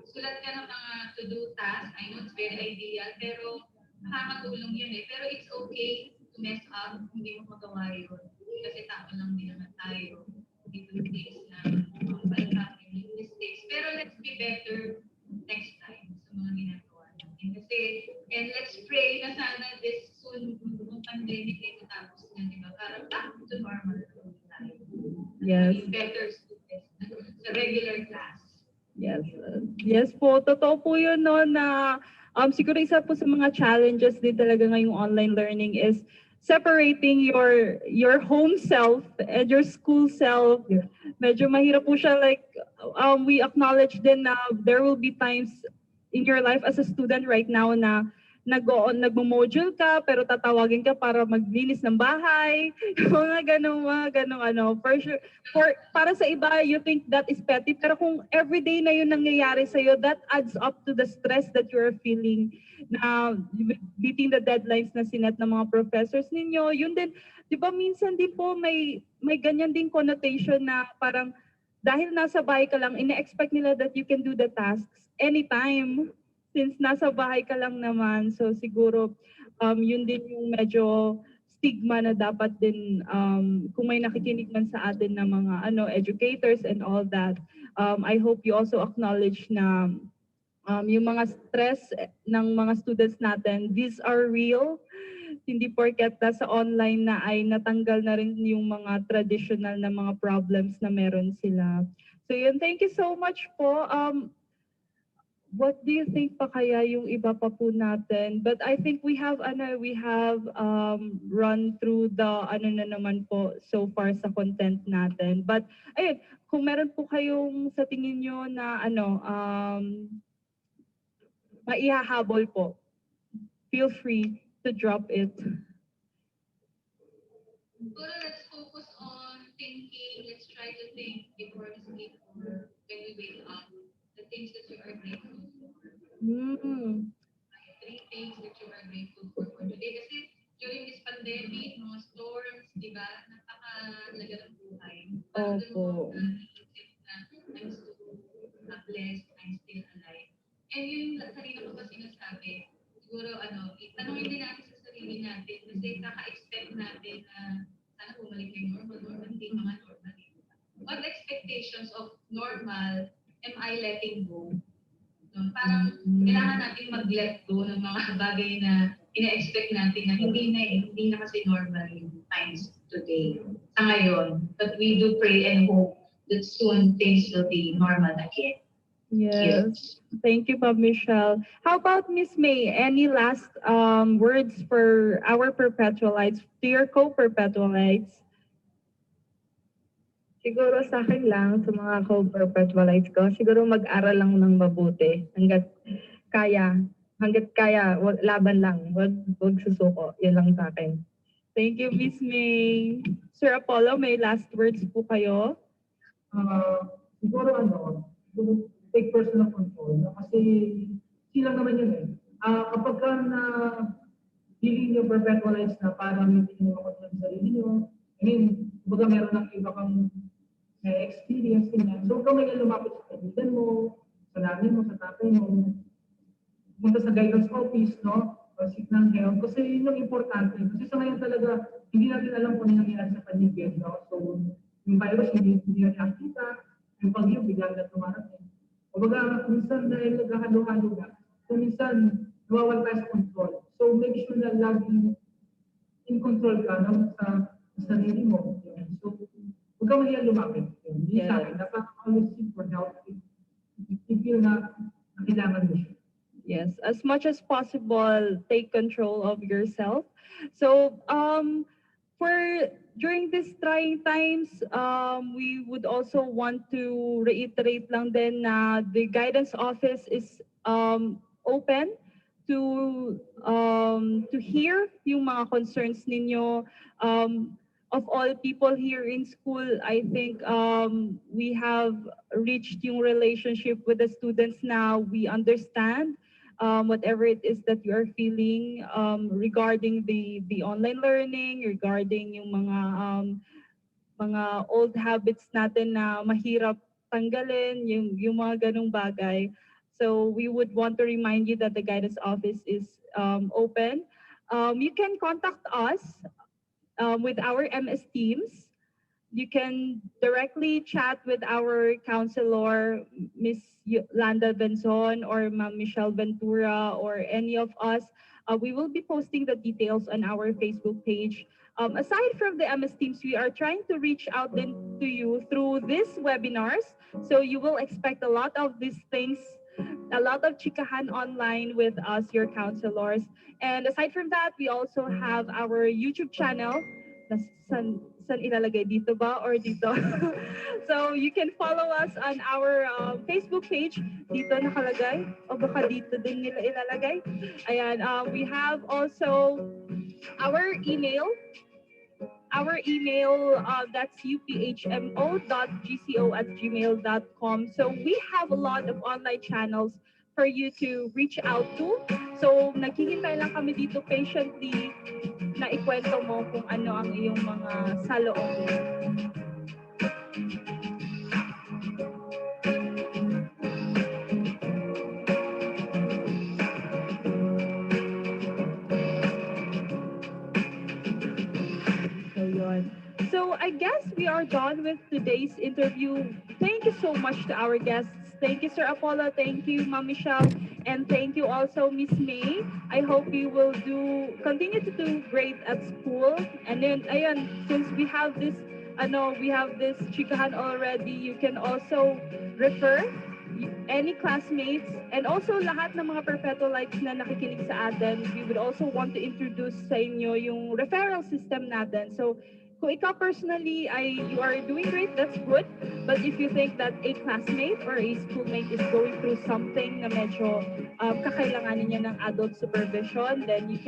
[SPEAKER 2] Sulat ka ng mga to-do tasks. I know it's very ideal, pero nakakatulong yun Pero it's okay to mess up, hindi mo magawa yun. Kasi tao lang din naman tayo. It will take na mistakes. Pero let's be better next time sa mga ginagawa natin. Kasi, and let's pray na sana this soon, yung pandemic ay matapos na, di ba? Para back to normal tayo.
[SPEAKER 5] Yes.
[SPEAKER 2] Better students sa regular class.
[SPEAKER 5] Yes. Yes po, totoo po yun no na siguro isa po sa mga challenges din talaga ngayong online learning is separating your home self and your school self. Medyo mahirap po siya like we acknowledge din na there will be times in your life as a student right now na nagmo-module ka pero tatawagin ka para maglinis ng bahay. mga ganong ano. For sure, para sa iba, you think that is petty. Pero kung everyday na yun nangyayari sa'yo, that adds up to the stress that you're feeling na beating the deadlines na sinet ng mga professors ninyo. Yun din, di ba minsan din po may ganyan din connotation na parang dahil nasa bahay ka lang, ina-expect nila that you can do the tasks anytime. Since nasa bahay ka lang naman, so siguro yun din yung medyo stigma na dapat din kung may nakikinig man sa atin na mga educators and all that. I hope you also acknowledge na yung mga stress ng mga students natin, these are real. Hindi porket sa online na ay natanggal na rin yung mga traditional na mga problems na meron sila. So yun, thank you so much po. What do you think pa kaya yung iba pa po natin? But I think we have run through the na naman po so far sa content natin. But ayun, kung meron po kayong sa tingin nyo na maihahabol po, feel free to drop it.
[SPEAKER 2] Pero let's focus on thinking. Let's try to think before we sleep or when we wake up. The things that you are grateful for. 3 things that you are grateful for today. Kasi during this pandemic, mga storms, di ba? Napakalaga ng buhay.
[SPEAKER 5] Opo.
[SPEAKER 2] Naisip na I'm so blessed, I'm still alive. And yun, kanina ko pa sinasabi, siguro itanongin din natin sa sarili natin kasi kaka-expect natin na sana bumalik yung normal, hindi mga normal. What expectations of normal am I letting go? No, parang kailangan natin mag-let go ng mga bagay na ina-expect natin na hindi na kasi normal yung times today, sa ngayon. But we do pray and hope that soon things will be normal again.
[SPEAKER 5] Yes. Thank you, Bob Michelle. How about Miss May? Any last words for our perpetualites, to your co-perpetualites?
[SPEAKER 7] Siguro sa akin lang, sa mga co-perpetualites ko, siguro mag-aral lang ng mabuti. Hanggat kaya, laban lang. Wag susuko. Yan lang sa akin.
[SPEAKER 5] Thank you, Miss May. Sir Apollo, may last words po kayo?
[SPEAKER 6] Siguro siguro take personal control. Kasi silang naman yun eh. Kapag ka na feeling nyo perpetualize na parang hindi nyo makontrol sa sarili nyo, I mean, kumbaga meron ng iba kang experience niya. So, ikaw may lumapit sa kaibigan mo, sa nanay mo, sa tatay mo, pumunta sa guidance office, no? O seek ng help. Kasi yun yung importante. Kasi sa ngayon talaga, hindi natin alam kung ano nangyayari sa paligid, no? So, yung virus, hindi natin nakita. Yung pag-iyo, biglang na tumarating. Kumbaga, minsan dahil naghahalo-halo na. So, minsan, nawawala tayo sa control. So, make sure na lagi in control ka, no? Sa sarili mo. So, huwag kang mahiya lumapit. Hindi sa akin. Dapat always seek for help. If you na kailangan mo siya.
[SPEAKER 5] Yes, as much as possible, take control of yourself. So, for during these trying times, we would also want to reiterate lang din na the guidance office is open to hear yung mga concerns ninyo. Of all people here in school, I think we have reached yung relationship with the students now. We understand whatever it is that you are feeling regarding the online learning, regarding yung mga old habits natin na mahirap tanggalin, yung mga ganung bagay. So we would want to remind you that the guidance office is open. You can contact us with our MS teams. You can directly chat with our counselor, Miss Yolanda Benzon or Ma'am Michelle Ventura or any of us. We will be posting the details on our Facebook page. Aside from the MS Teams, we are trying to reach out then to you through these webinars. So you will expect a lot of these things, a lot of chikahan online with us, your counselors. And aside from that, we also have our YouTube channel. San ilalagay dito ba or dito? So you can follow us on our Facebook page. Dito nakalagay o baka dito din nila ilalagay. Ayan, we have also our email. That's uphmo.gco@gmail.com. So we have a lot of online channels for you to reach out to. So naghihintay lang kami dito patiently na ikwento mo kung ano ang iyong mga saloobin. So I guess we are done with today's interview. Thank you so much to our guests. Thank you, Sir Apollo. Thank you, Ma'am Michelle. And thank you also, Miss May. I hope you will continue to do great at school. And then, ayan, since we have this chikahan already, you can also refer any classmates and also lahat ng mga perpetualites na nakikinig sa atin. We would also want to introduce sa inyo yung referral system natin. So, kung ikaw personally you are doing great, that's good. But if you think that a classmate or a schoolmate is going through something na medyo kakailanganin niya ng adult supervision, then you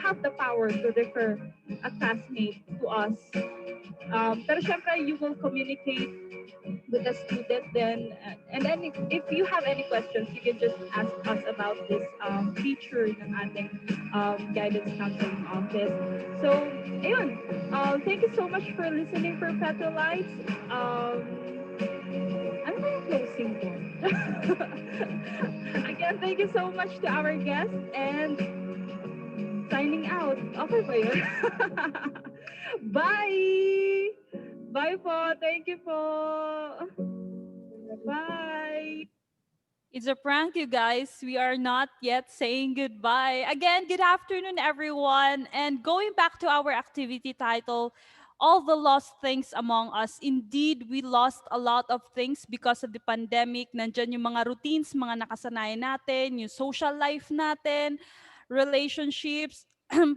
[SPEAKER 5] have the power to refer a classmate to us. Pero syempre, you will communicate with the student then. And then if you have any questions, you can just ask us about this feature ng ating guidance counseling office. So, ayun. Thank you so much for listening, Perpetualites. Ano ba yung closing ko? I guess Again, thank you so much to our guests and signing out. Okay ba yun? Bye! Bye po. Thank you po. Bye!
[SPEAKER 1] It's a prank, you guys. We are not yet saying goodbye. Again, good afternoon, everyone. And going back to our activity title, all the lost things among us. Indeed, we lost a lot of things because of the pandemic. Nandyan yung mga routines, mga nakasanayan natin, yung social life natin, relationships,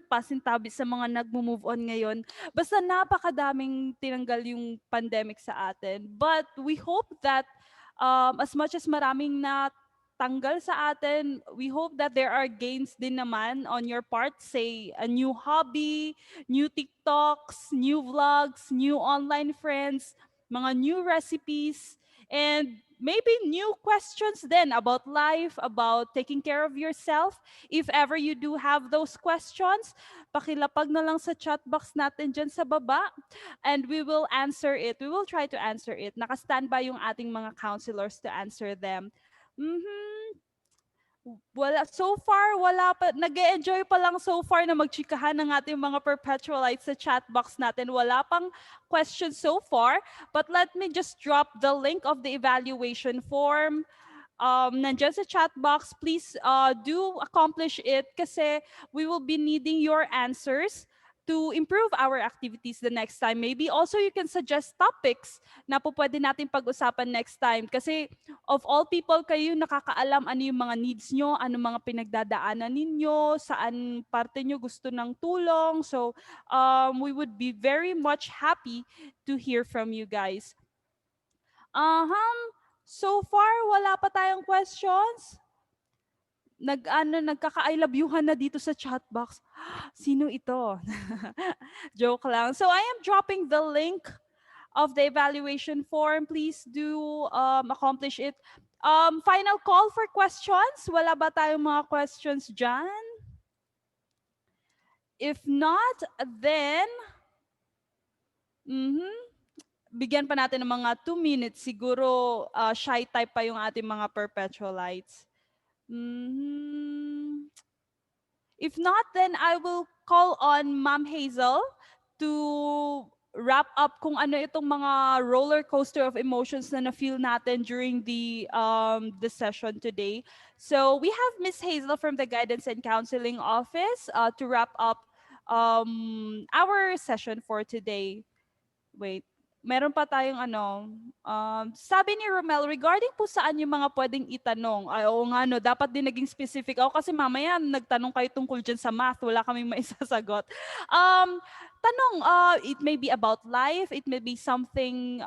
[SPEAKER 1] pasintabi sa mga nagmo-move on ngayon. Basta napakadaming tinanggal yung pandemic sa atin. But we hope that as much as maraming na tanggal sa atin, we hope that there are gains din naman on your part. Say, a new hobby, new TikToks, new vlogs, new online friends, mga new recipes, and maybe new questions then about life, about taking care of yourself. If ever you do have those questions, pakilapag na lang sa chat box natin dyan sa baba and we will answer it. We will try to answer it. Naka-standby yung ating mga counselors to answer them. Mhm. Wala, so far, wala pa, nag-enjoy pa lang so far na magchikahan ng ating mga perpetualites sa chat box natin. Wala pang questions so far, but let me just drop the link of the evaluation form. Nandiyan sa chat box, please do accomplish it kasi we will be needing your answers to improve our activities the next time. Maybe also you can suggest topics na po pwede natin pag-usapan next time. Kasi of all people, kayo nakakaalam ano yung mga needs nyo, ano mga pinagdadaanan ninyo, saan parte nyo gusto ng tulong. So we would be very much happy to hear from you guys. So far, wala pa tayong questions. Nagkaka-I love you-han na dito sa chat box. Sino ito? Joke lang. So I am dropping the link of the evaluation form. Please do accomplish it. Final call for questions. Wala ba tayong mga questions dyan? If not, then bigyan pa natin ng mga 2 minutes. Siguro shy type pa yung ating mga perpetualites. If not, then I will call on Ma'am Hazel to wrap up kung ano itong mga roller coaster of emotions na na-feel natin during the session today. So we have Miss Hazel from the Guidance and Counseling Office to wrap up our session for today. Wait, meron pa tayong sabi ni Romel, regarding po saan yung mga pwedeng itanong. Ay, oo nga, no, dapat din naging specific ako kasi mamaya nagtanong kayo tungkol dyan sa math, wala kaming maisasagot. Tanong, it may be about life, it may be something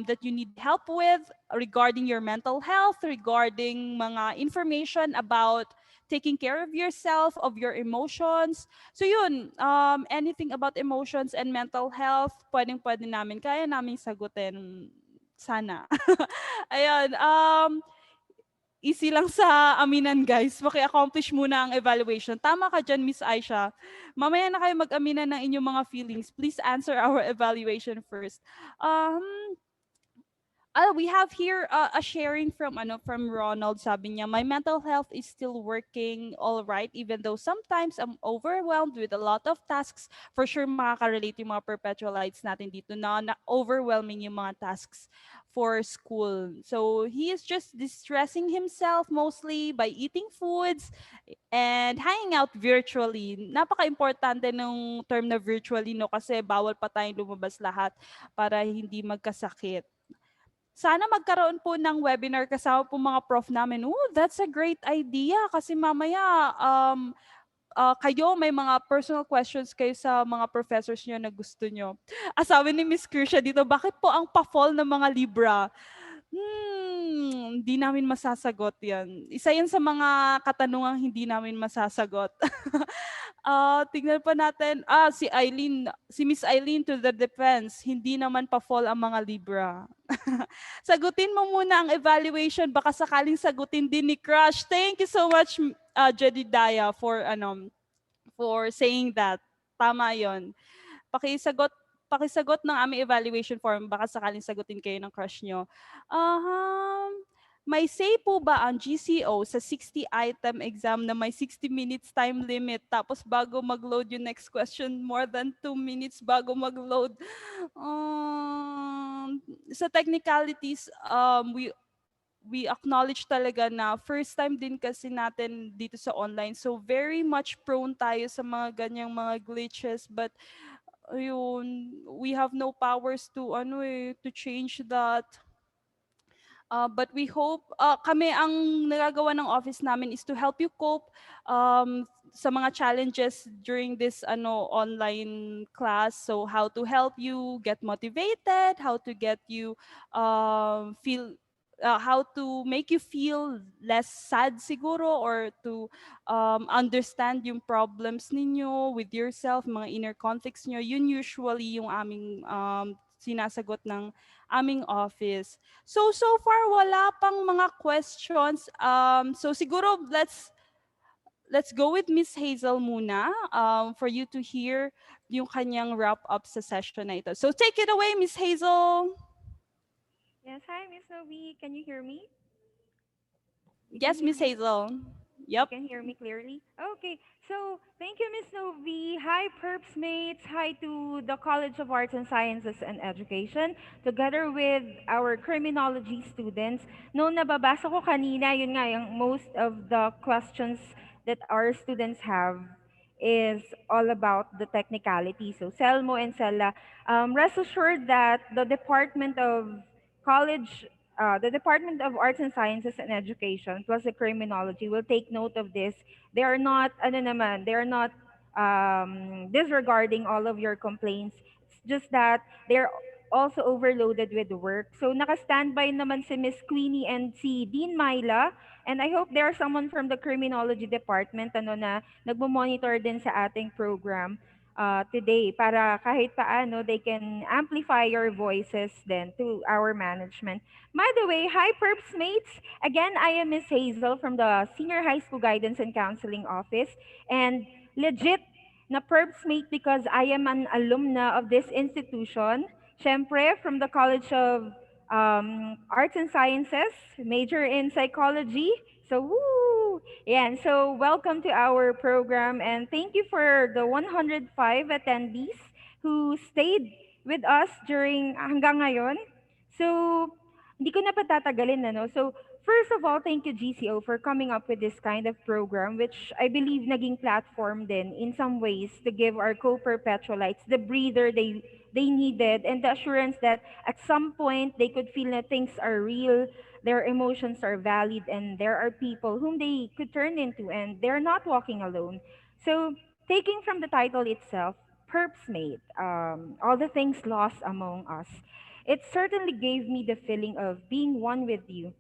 [SPEAKER 1] that you need help with regarding your mental health, regarding mga information about taking care of yourself, of your emotions. So yun, anything about emotions and mental health, pwedeng-pwede namin, kaya namin sagutin. Sana. Ayun, easy lang sa aminan, guys. Maki-accomplish muna ang evaluation. Tama ka dyan, Miss Aisha. Mamaya na kayo mag-aminan ng inyong mga feelings. Please answer our evaluation first. We have here a sharing from Ronald. Sabi niya, my mental health is still working all right, even though sometimes I'm overwhelmed with a lot of tasks. For sure, makaka-relate yung mga perpetualites natin dito na overwhelming yung mga tasks for school. So he is just distressing himself mostly by eating foods and hanging out virtually. Napaka-importante ng term na virtually, no, kasi bawal pa tayong lumabas lahat para hindi magkasakit. Sana magkaroon po ng webinar kasama po mga prof namin. That's a great idea kasi mamaya kayo may mga personal questions kayo sa mga professors nyo na gusto nyo. Sabi ni Miss Kirsha dito, bakit po ang pa-fall ng mga Libra? Hindi namin masasagot yan. Isa yan sa mga katanungang hindi namin masasagot. Tingnan pa natin. Si Miss Eileen to the defense, hindi naman pa-fall ang mga Libra. Sagutin mo muna ang evaluation, baka sakaling sagutin din ni Crush. Thank you so much, Jedediah, for saying that. Tama yon. Pakisagot ng aming evaluation form, baka sakaling sagutin kayo ng crush nyo. may say po ba ang GCO sa 60-item exam na may 60 minutes time limit tapos bago mag-load yung next question, more than 2 minutes bago mag-load? Um, sa technicalities, we acknowledge talaga na first time din kasi natin dito sa online. So very much prone tayo sa mga ganyang mga glitches, but ayun, we have no powers to to change that. But we hope, kami ang nagagawa ng office namin is to help you cope sa mga challenges during this online class. So how to help you get motivated, how to get you feel how to make you feel less sad siguro, or to understand yung problems ninyo with yourself, mga inner conflicts nyo. Yun usually yung aming sinasagot ng aming office. So far wala pang mga questions. So siguro let's go with Miss Hazel muna for you to hear yung kanyang wrap up sa session na ito. So take it away, Miss Hazel.
[SPEAKER 9] Yes, hi, Miss Novi. Can you hear me? You can
[SPEAKER 1] Yes,
[SPEAKER 9] hear
[SPEAKER 1] Miss
[SPEAKER 9] me?
[SPEAKER 1] Hazel.
[SPEAKER 9] You
[SPEAKER 1] Yep.
[SPEAKER 9] can hear me clearly? Okay, so thank you, Miss Novi. Hi, Perpsmates. Hi to the College of Arts and Sciences and Education, together with our criminology students. No, nababasa ko kanina, yun nga, yung most of the questions that our students have is all about the technicality. So, Selmo and Sella, rest assured that the Department of Arts and Sciences and Education plus the Criminology will take note of this. They are not, ano naman, they are not disregarding all of your complaints. It's just that they're also overloaded with work. So naka-standby naman si Miss Queenie and si Dean Myla. And I hope there's someone from the Criminology Department na nagmo-monitor din sa ating program today para kahit paano they can amplify your voices then to our management. By the way, hi Perps mates! Again, I am Miss Hazel from the Senior High School Guidance and Counseling Office, and legit na Perps mate because I am an alumna of this institution. Siyempre, from the College of Arts and Sciences, major in psychology. So, woo! Yeah, and so welcome to our program, and thank you for the 105 attendees who stayed with us during hanggang ngayon. So, hindi ko na patatagalin, ano? So, first of all, thank you, GCO, for coming up with this kind of program, which I believe naging platform din in some ways to give our co-perpetualites the breather they needed and the assurance that at some point they could feel that things are real, their emotions are valid, and there are people whom they could turn into, and they're not walking alone. So, taking from the title itself, Perpsmate, all the things lost among us, it certainly gave me the feeling of being one with you.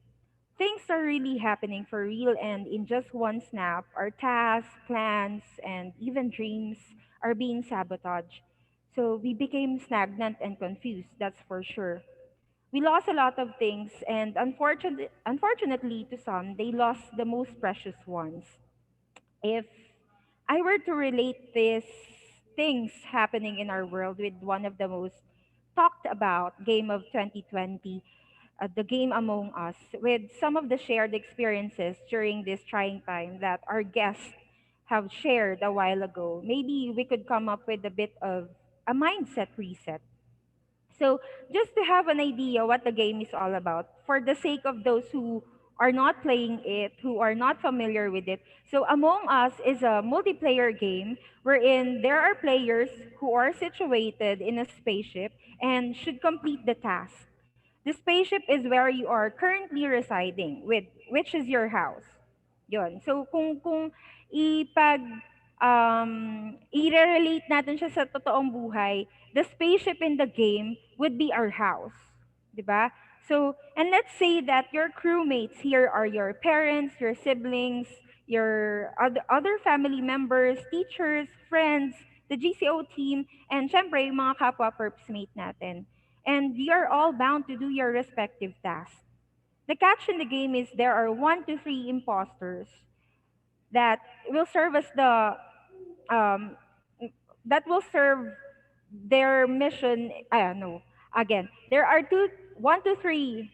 [SPEAKER 9] Things are really happening for real, and in just one snap, our tasks, plans, and even dreams are being sabotaged. So we became stagnant and confused, that's for sure. We lost a lot of things, and unfortunately, to some, they lost the most precious ones. If I were to relate these things happening in our world with one of the most talked about game of 2020, the game Among Us, with some of the shared experiences during this trying time that our guests have shared a while ago, maybe we could come up with a bit of a mindset reset. So, just to have an idea what the game is all about, for the sake of those who are not playing it, who are not familiar with it. So, Among Us is a multiplayer game wherein there are players who are situated in a spaceship and should complete the task. The spaceship is where you are currently residing, with which is your house. Yon. So kung i-relate natin siya sa totoong buhay, the spaceship in the game would be our house. 'Di ba? So, and let's say that your crewmates here are your parents, your siblings, your other family members, teachers, friends, the GCO team, and syempre, yung mga kapwa perpsmate natin. And you are all bound to do your respective tasks. The catch in the game is there are 1 to 3 imposters that will serve as the um, that will serve their mission. No, again, there are 1 to 3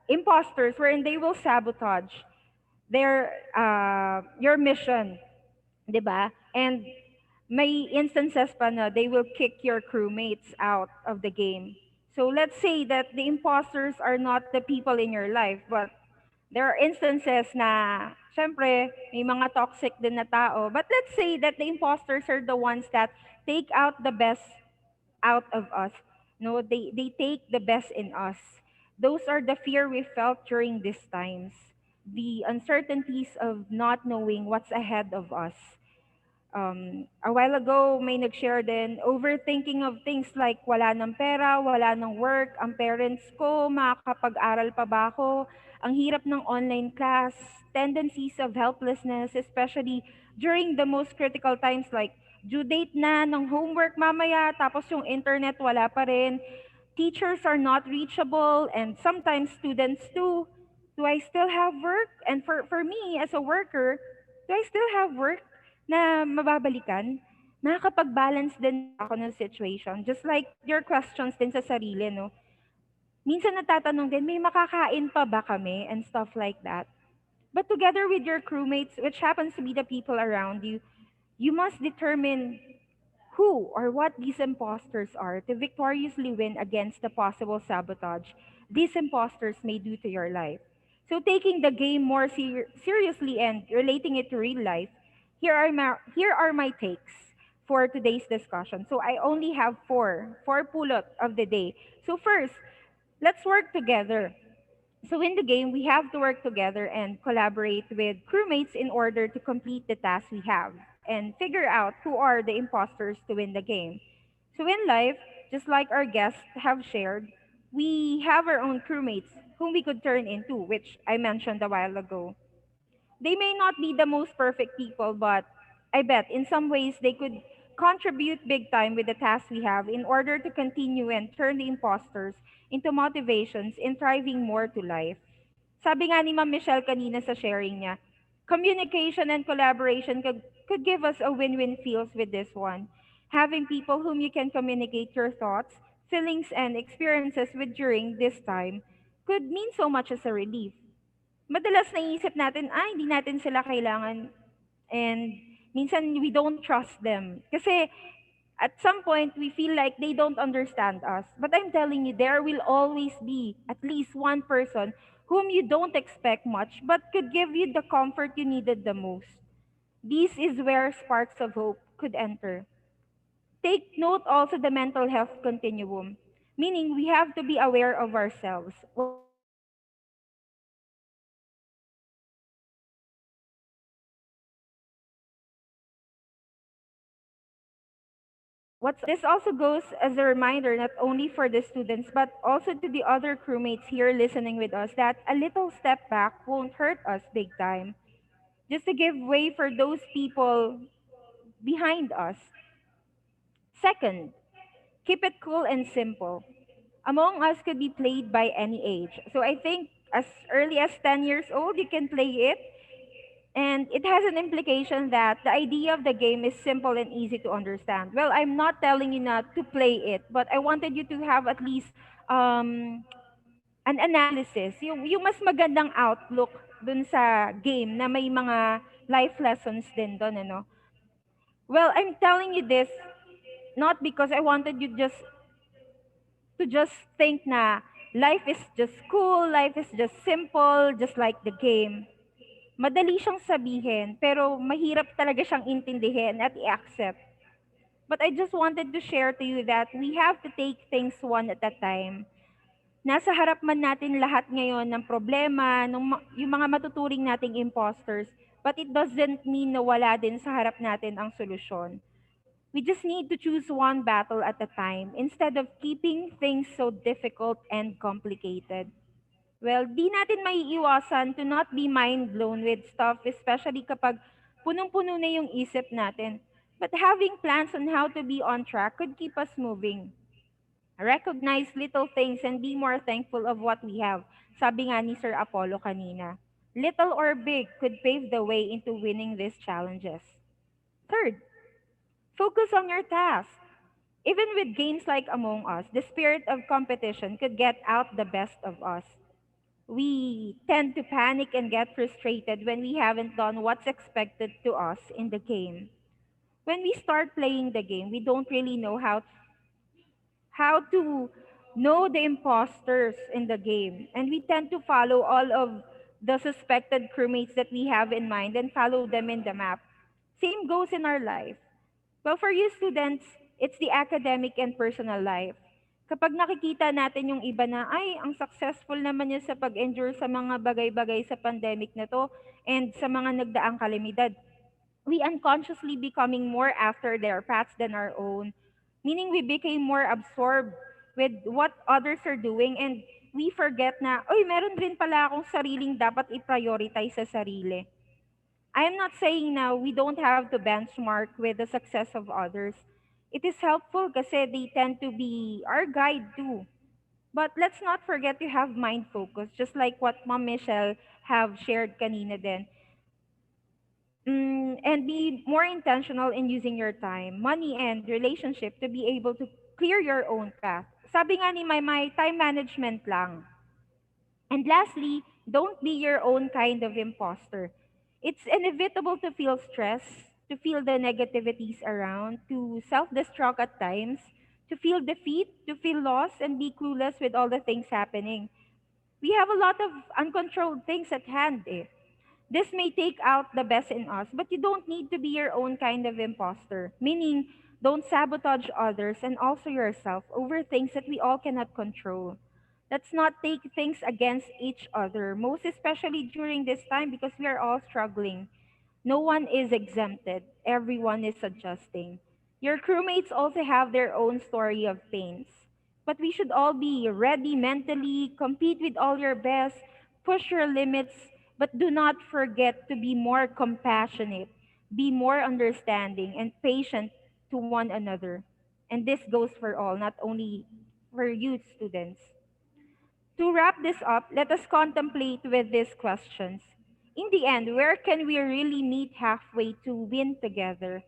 [SPEAKER 9] imposters wherein they will sabotage your mission, 'di ba? And may instances pa na they will kick your crewmates out of the game. So let's say that the imposters are not the people in your life, but there are instances na, syempre, may mga toxic din na tao. But let's say that the imposters are the ones that take out the best out of us. No, they take the best in us. Those are the fear we felt during these times. The uncertainties of not knowing what's ahead of us. A while ago, may nag-share din, overthinking of things like wala ng pera, wala ng work, ang parents ko, makakapag-aral pa ba ako, ang hirap ng online class, tendencies of helplessness, especially during the most critical times like due date na ng homework mamaya, tapos yung internet wala pa rin, teachers are not reachable, and sometimes students too. Do I still have work? And for me, as a worker, do I still have work na mababalikan? Nakakapag-balance din ba ako ng situation? Just like your questions din sa sarili, no? Minsan natatanong din, may makakain pa ba kami? And stuff like that. But together with your crewmates, which happens to be the people around you, you must determine who or what these imposters are to victoriously win against the possible sabotage these imposters may do to your life. So, taking the game more seriously and relating it to real life, here are my takes for today's discussion. So, I only have four pulot of the day. So, first, let's work together. So in the game, we have to work together and collaborate with crewmates in order to complete the task we have and figure out who are the imposters to win the game. So in life, just like our guests have shared, we have our own crewmates whom we could turn into, which I mentioned a while ago. They may not be the most perfect people, but I bet in some ways they could contribute big time with the tasks we have in order to continue and turn the imposters into motivations in thriving more to life. Sabi nga ni Ma'am Michelle kanina sa sharing niya, communication and collaboration could give us a win-win feels with this one. Having people whom you can communicate your thoughts, feelings, and experiences with during this time could mean so much as a relief. Madalas naiisip natin, hindi natin sila kailangan, and minsan we don't trust them. Kasi at some point, we feel like they don't understand us. But I'm telling you, there will always be at least one person whom you don't expect much but could give you the comfort you needed the most. This is where sparks of hope could enter. Take note also the mental health continuum, meaning we have to be aware of ourselves. What's working for us? What's not? What's working? What's not? And this also goes as a reminder not only for the students but also to the other crewmates here listening with us that a little step back won't hurt us big time. Just to give way for those people behind us. Second, keep it cool and simple. Among Us could be played by any age. So I think as early as 10 years old, you can play it. And it has an implication that the idea of the game is simple and easy to understand. Well, I'm not telling you not to play it, but I wanted you to have at least um, an analysis. Yung mas magandang outlook dun sa game na may mga life lessons din dun, ano. Well, I'm telling you this not because I wanted you just think na life is just cool, life is just simple, just like the game. Madali siyang sabihin, pero mahirap talaga siyang intindihin at i-accept. But I just wanted to share to you that we have to take things one at a time. Nasa harap man natin lahat ngayon ng problema, yung mga matuturing nating imposters, but it doesn't mean na wala din sa harap natin ang solusyon. We just need to choose one battle at a time instead of keeping things so difficult and complicated. Well, di natin maiiwasan to not be mind blown with stuff, especially kapag punong-puno na yung isip natin. But having plans on how to be on track could keep us moving. Recognize little things and be more thankful of what we have. Sabi nga ni Sir Apollo kanina. Little or big could pave the way into winning these challenges. Third, focus on your task. Even with games like Among Us, the spirit of competition could get out the best of us. We tend to panic and get frustrated when we haven't done what's expected to us in the game. When we start playing the game, we don't really know how to know the imposters in the game. And we tend to follow all of the suspected crewmates that we have in mind and follow them in the map. Same goes in our life. Well, for you students, it's the academic and personal life. Kapag nakikita natin yung iba na, ay, ang successful naman niya sa pag-endure sa mga bagay-bagay sa pandemic na to and sa mga nagdaang kalamidad, we unconsciously becoming more after their paths than our own, meaning we became more absorbed with what others are doing and we forget na, oy, meron din pala akong sariling dapat i-prioritize sa sarili. I am not saying now we don't have to benchmark with the success of others. It is helpful kasi they tend to be our guide too. But let's not forget to have mind focus, just like what Mom Michelle have shared kanina din. And be more intentional in using your time, money, and relationship to be able to clear your own path. Sabi nga ni May, time management lang. And lastly, don't be your own kind of imposter. It's inevitable to feel stress, to feel the negativities around, to self destruct at times, to feel defeat, to feel lost, and be clueless with all the things happening. We have a lot of uncontrolled things at hand. Eh. This may take out the best in us, but you don't need to be your own kind of imposter. Meaning, don't sabotage others and also yourself over things that we all cannot control. Let's not take things against each other, most especially during this time because we are all struggling. No one is exempted, everyone is adjusting. Your crewmates also have their own story of pains. But we should all be ready mentally, compete with all your best, push your limits, but do not forget to be more compassionate, be more understanding, and patient to one another. And this goes for all, not only for you students. To wrap this up, let us contemplate with these questions. In the end, where can we really meet halfway to win together?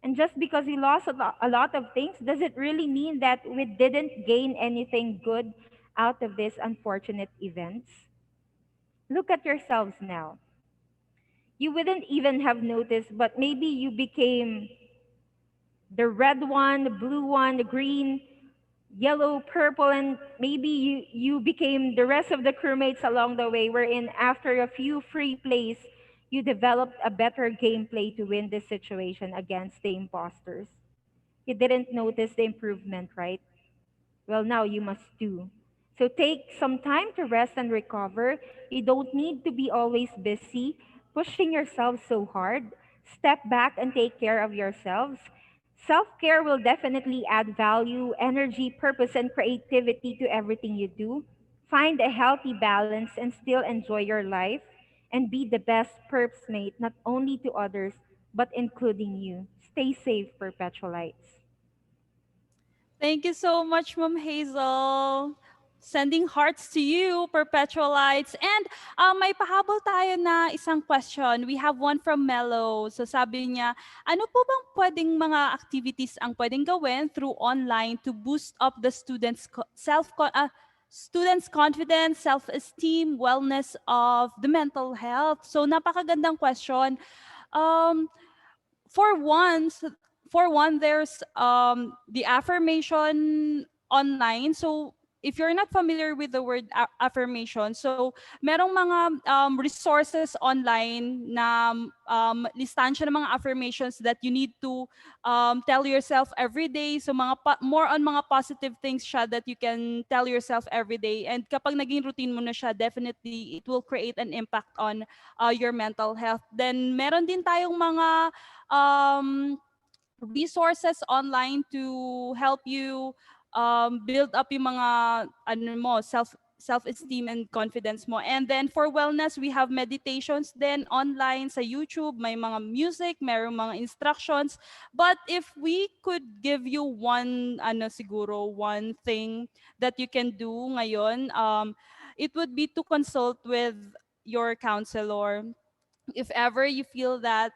[SPEAKER 9] And just because we lost a lot of things, does it really mean that we didn't gain anything good out of these unfortunate events? Look at yourselves now. You wouldn't even have noticed, but maybe you became the red one, the blue one, the green, yellow, purple, and maybe you became the rest of the crewmates along the way, wherein after a few free plays, you developed a better gameplay to win this situation against the imposters. You didn't notice the improvement, right? Well, now you must do. So take some time to rest and recover. You don't need to be always busy, pushing yourself so hard. Step back and take care of yourselves. Self care will definitely add value, energy, purpose, and creativity to everything you do. Find a healthy balance and still enjoy your life and be the best perpsmate, not only to others, but including you. Stay safe, perpetualites.
[SPEAKER 1] Thank you so much, Ma'am Hazel. Sending hearts to you, Perpetualites. And may pahabol tayo na isang question. We have one from Mello. So sabi niya, ano po bang pwedeng mga activities ang pwedeng gawin through online to boost up the students' confidence, self-esteem, wellness of the mental health? So napakagandang question. Um, for one, s- for one, there's the affirmation online. So if you're not familiar with the word affirmation, so merong mga resources online na listahan siya ng mga affirmations that you need to tell yourself every day. So more on mga positive things siya that you can tell yourself every day. And kapag naging routine mo na siya, definitely it will create an impact on your mental health. Then meron din tayong mga um, resources online to help you build up yung mga ano mo, self-esteem and confidence mo. And then for wellness, we have meditations then online sa YouTube, may mga music, mayroong mga instructions. But if we could give you one ano siguro one thing that you can do ngayon, it would be to consult with your counselor if ever you feel that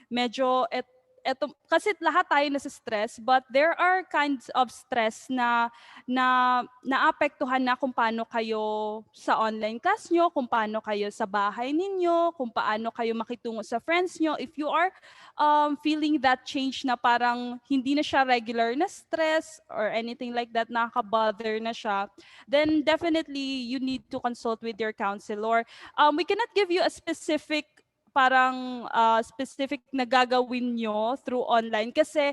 [SPEAKER 1] medyo eto kasi lahat tayo nasa-stress, but there are kinds of stress na naapektuhan na kung paano kayo sa online class nyo, kung paano kayo sa bahay ninyo, kung paano kayo makitungo sa friends nyo. If you are feeling that change na parang hindi na siya regular na stress or anything like that, nakaka-bother na siya, then definitely you need to consult with your counselor. We cannot give you a specific parang specific na gagawin nyo through online kasi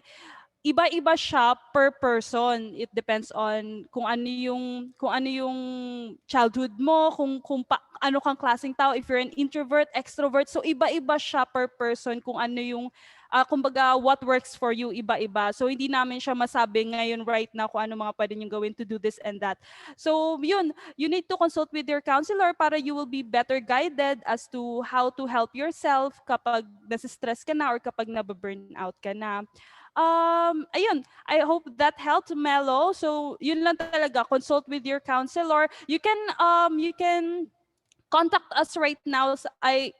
[SPEAKER 1] iba-iba siya per person. It depends on kung ano yung childhood mo, ano kang klaseng tao, if you're an introvert, extrovert. So iba-iba siya per person kung ano yung kumbaga what works for you, iba-iba. So hindi namin siya masabi ngayon right now kung ano mga pwede niyong gawin to do this and that. So yun, you need to consult with your counselor para you will be better guided as to how to help yourself kapag nasa-stress ka na or kapag nababurn out ka na. Ayun, I hope that helped, Melo. So yun lang talaga, consult with your counselor. You can contact us right now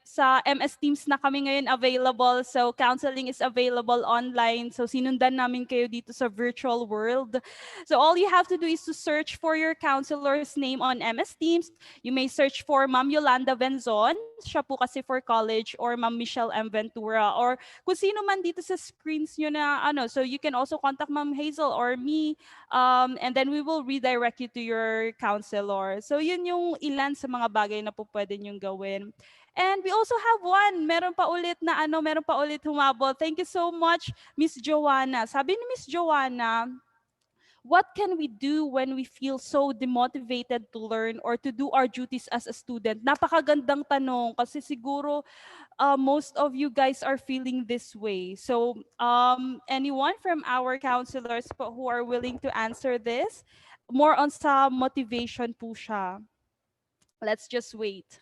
[SPEAKER 1] sa MS Teams na kami ngayon available. So counseling is available online. So sinundan namin kayo dito sa virtual world. So all you have to do is to search for your counselor's name on MS Teams. You may search for Ma'am Yolanda Benzon, siya po kasi for college, or Ma'am Michelle M. Ventura, or kung sino man dito sa screens nyo na ano. So you can also contact Ma'am Hazel or me, and then we will redirect you to your counselor. So yun yung ilan sa mga bagay na po pwede nyong gawin. And we also have one. Meron pa ulit humabol. Thank you so much, Miss Joanna. Sabi ni Miss Joanna, what can we do when we feel so demotivated to learn or to do our duties as a student? Napakagandang tanong kasi siguro most of you guys are feeling this way. So anyone from our counselors po who are willing to answer this? More on sa motivation po siya. Let's just wait.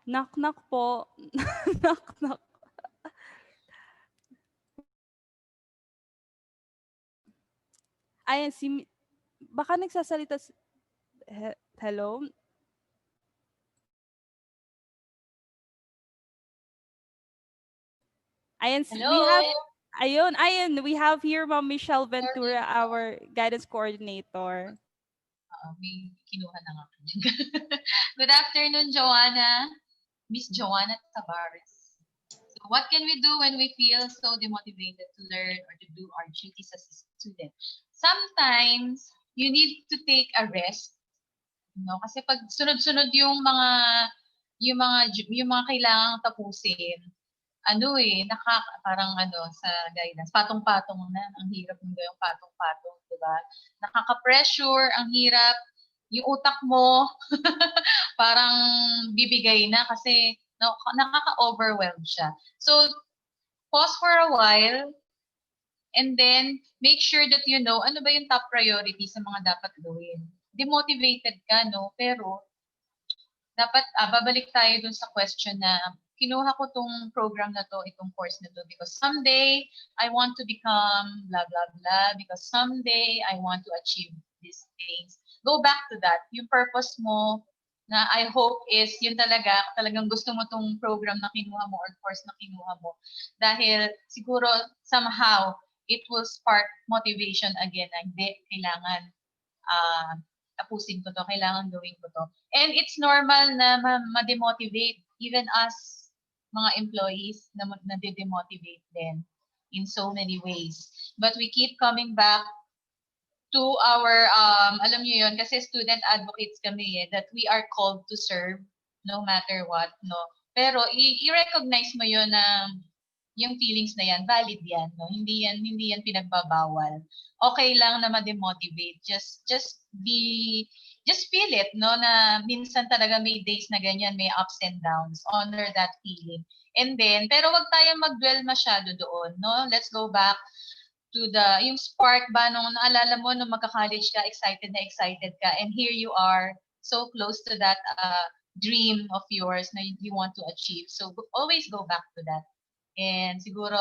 [SPEAKER 1] Knock po. Knock. Ayan, baka nagsasalita hello? Ayan, we have here Ma'am Michelle Ventura, our guidance coordinator.
[SPEAKER 2] May kinuha na nga. Good afternoon, Joanna. Miss Joanna Tavares. So what can we do when we feel so demotivated to learn or to do our duties as a student? Sometimes, you need to take a rest. No? Kasi pag sunod-sunod yung mga kailangang tapusin, parang sa guidance, patong-patong na, ang hirap ng gawing patong-patong, diba? Nakaka-pressure, ang hirap, yung utak mo, parang bibigay na kasi nakaka-overwhelm siya. So, pause for a while, and then make sure that you know ano ba yung top priority sa mga dapat gawin. Demotivated ka, no? Pero, dapat babalik tayo dun sa question na kinuha ko tong program na to, itong course na to, because someday I want to become blah, blah, blah, because someday I want to achieve these things. Go back to that. Yung purpose mo na I hope is yun talagang gusto mo tong program na kinuha mo or course na kinuha mo. Dahil siguro somehow it will spark motivation again na hindi, kailangan tapusin ko to, kailangan gawin ko to. And it's normal na ma-demotivate even us mga employees na de-demotivate din in so many ways. But we keep coming back to our, alam niyo yun, kasi student advocates kami that we are called to serve no matter what, no? Pero i-recognize mo yun na yung feelings na yan, valid yan, no? Hindi yan pinagbabawal. Okay lang na ma-demotivate. Just feel it, no? Na minsan talaga may days na ganyan, may ups and downs. Honor that feeling. And then, pero wag tayong mag-dwell masyado doon, no? Let's go back to yung spark ba nung naalala mo nung magka-college ka, excited ka, and here you are, so close to that dream of yours na you want to achieve. So always go back to that. And siguro,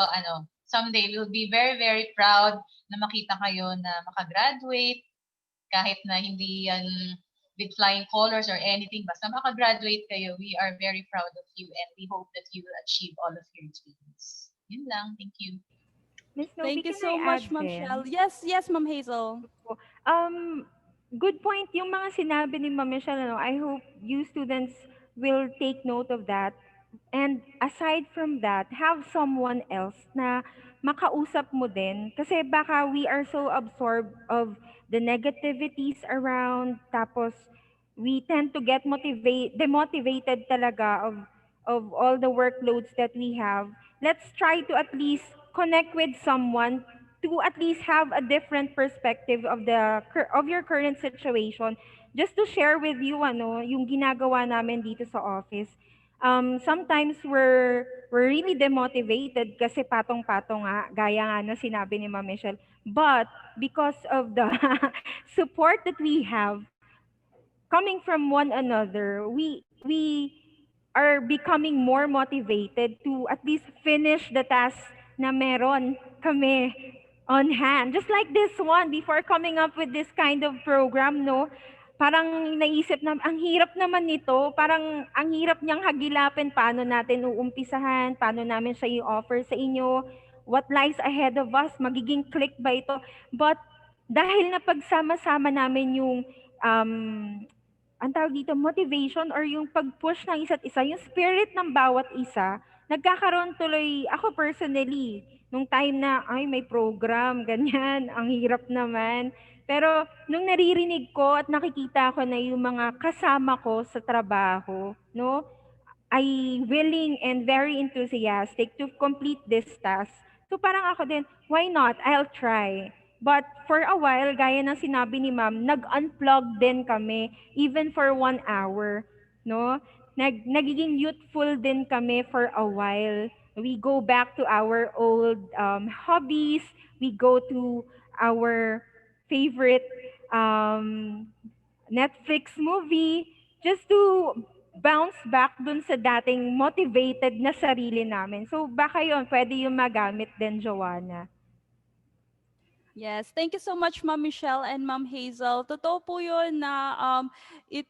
[SPEAKER 2] someday we'll be very, very proud na makita kayo na makagraduate kahit na hindi yan with flying colors or anything. Basta makagraduate kayo, we are very proud of you and we hope that you will achieve all of your dreams. Yun lang. Thank you.
[SPEAKER 9] Miss Novi,
[SPEAKER 1] Thank you
[SPEAKER 9] can
[SPEAKER 1] so
[SPEAKER 9] I
[SPEAKER 1] much,
[SPEAKER 9] add
[SPEAKER 1] Ma'am Shell.
[SPEAKER 9] then?
[SPEAKER 1] Yes, yes, Ma'am Hazel.
[SPEAKER 9] Um, good point yung mga sinabi ni Ma'am Michelle, ano. I hope you students will take note of that. And aside from that, have someone else na makausap mo din. Kasi baka we are so absorbed of the negativities around, tapos we tend to get demotivated talaga of all the workloads that we have. Let's try to at least connect with someone to at least have a different perspective of of your current situation, just to share with you yung ginagawa namin dito sa office. Sometimes we're really demotivated kasi patong-patong nga, gaya nga na sinabi ni Ma'am Michelle. But because of the support that we have coming from one another, we are becoming more motivated to at least finish the task na meron kami on hand. Just like this one, before coming up with this kind of program, no? Parang naisip na, ang hirap naman nito, parang ang hirap niyang hagilapin, paano natin uumpisahan, paano namin siya i-offer sa inyo, what lies ahead of us, magiging click ba ito. But dahil na pagsama-sama namin yung ang tawag dito, motivation or yung pag-push ng isa't isa, yung spirit ng bawat isa, nagkakaroon tuloy, ako personally, nung time na, ay, may program, ganyan, ang hirap naman. Pero nung naririnig ko at nakikita ko na yung mga kasama ko sa trabaho, no, ay willing and very enthusiastic to complete this task. So parang ako din, why not? I'll try. But for a while, gaya ng sinabi ni ma'am, nag-unplug din kami, even for 1 hour. No? Nagiging youthful din kami for a while. We go back to our old hobbies. We go to our favorite um, Netflix movie just to bounce back dun sa dating motivated na sarili namin. So baka yun, pwede yung magamit din, Joanna.
[SPEAKER 1] Yes, thank you so much, Ma'am Michelle and Ma'am Hazel. Totoo po yun na it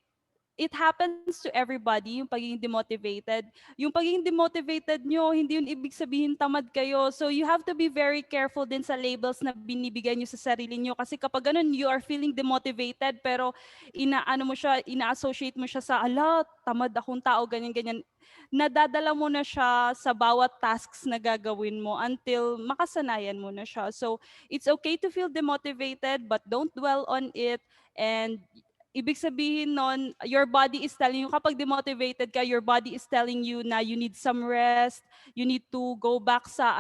[SPEAKER 1] it happens to everybody, yung pagiging demotivated. Yung pagiging demotivated nyo, hindi yun ibig sabihin tamad kayo. So you have to be very careful din sa labels na binibigay nyo sa sarili nyo. Kasi kapag ganun, you are feeling demotivated, pero inaano mo siya, ina-associate mo siya sa, ala, tamad akong tao, ganyan-ganyan. Nadadala mo na siya sa bawat tasks na gagawin mo until makasanayan mo na siya. So it's okay to feel demotivated, but don't dwell on it. And ibig sabihin nun, your body is telling you, kapag demotivated ka, your body is telling you na you need some rest, you need to go back sa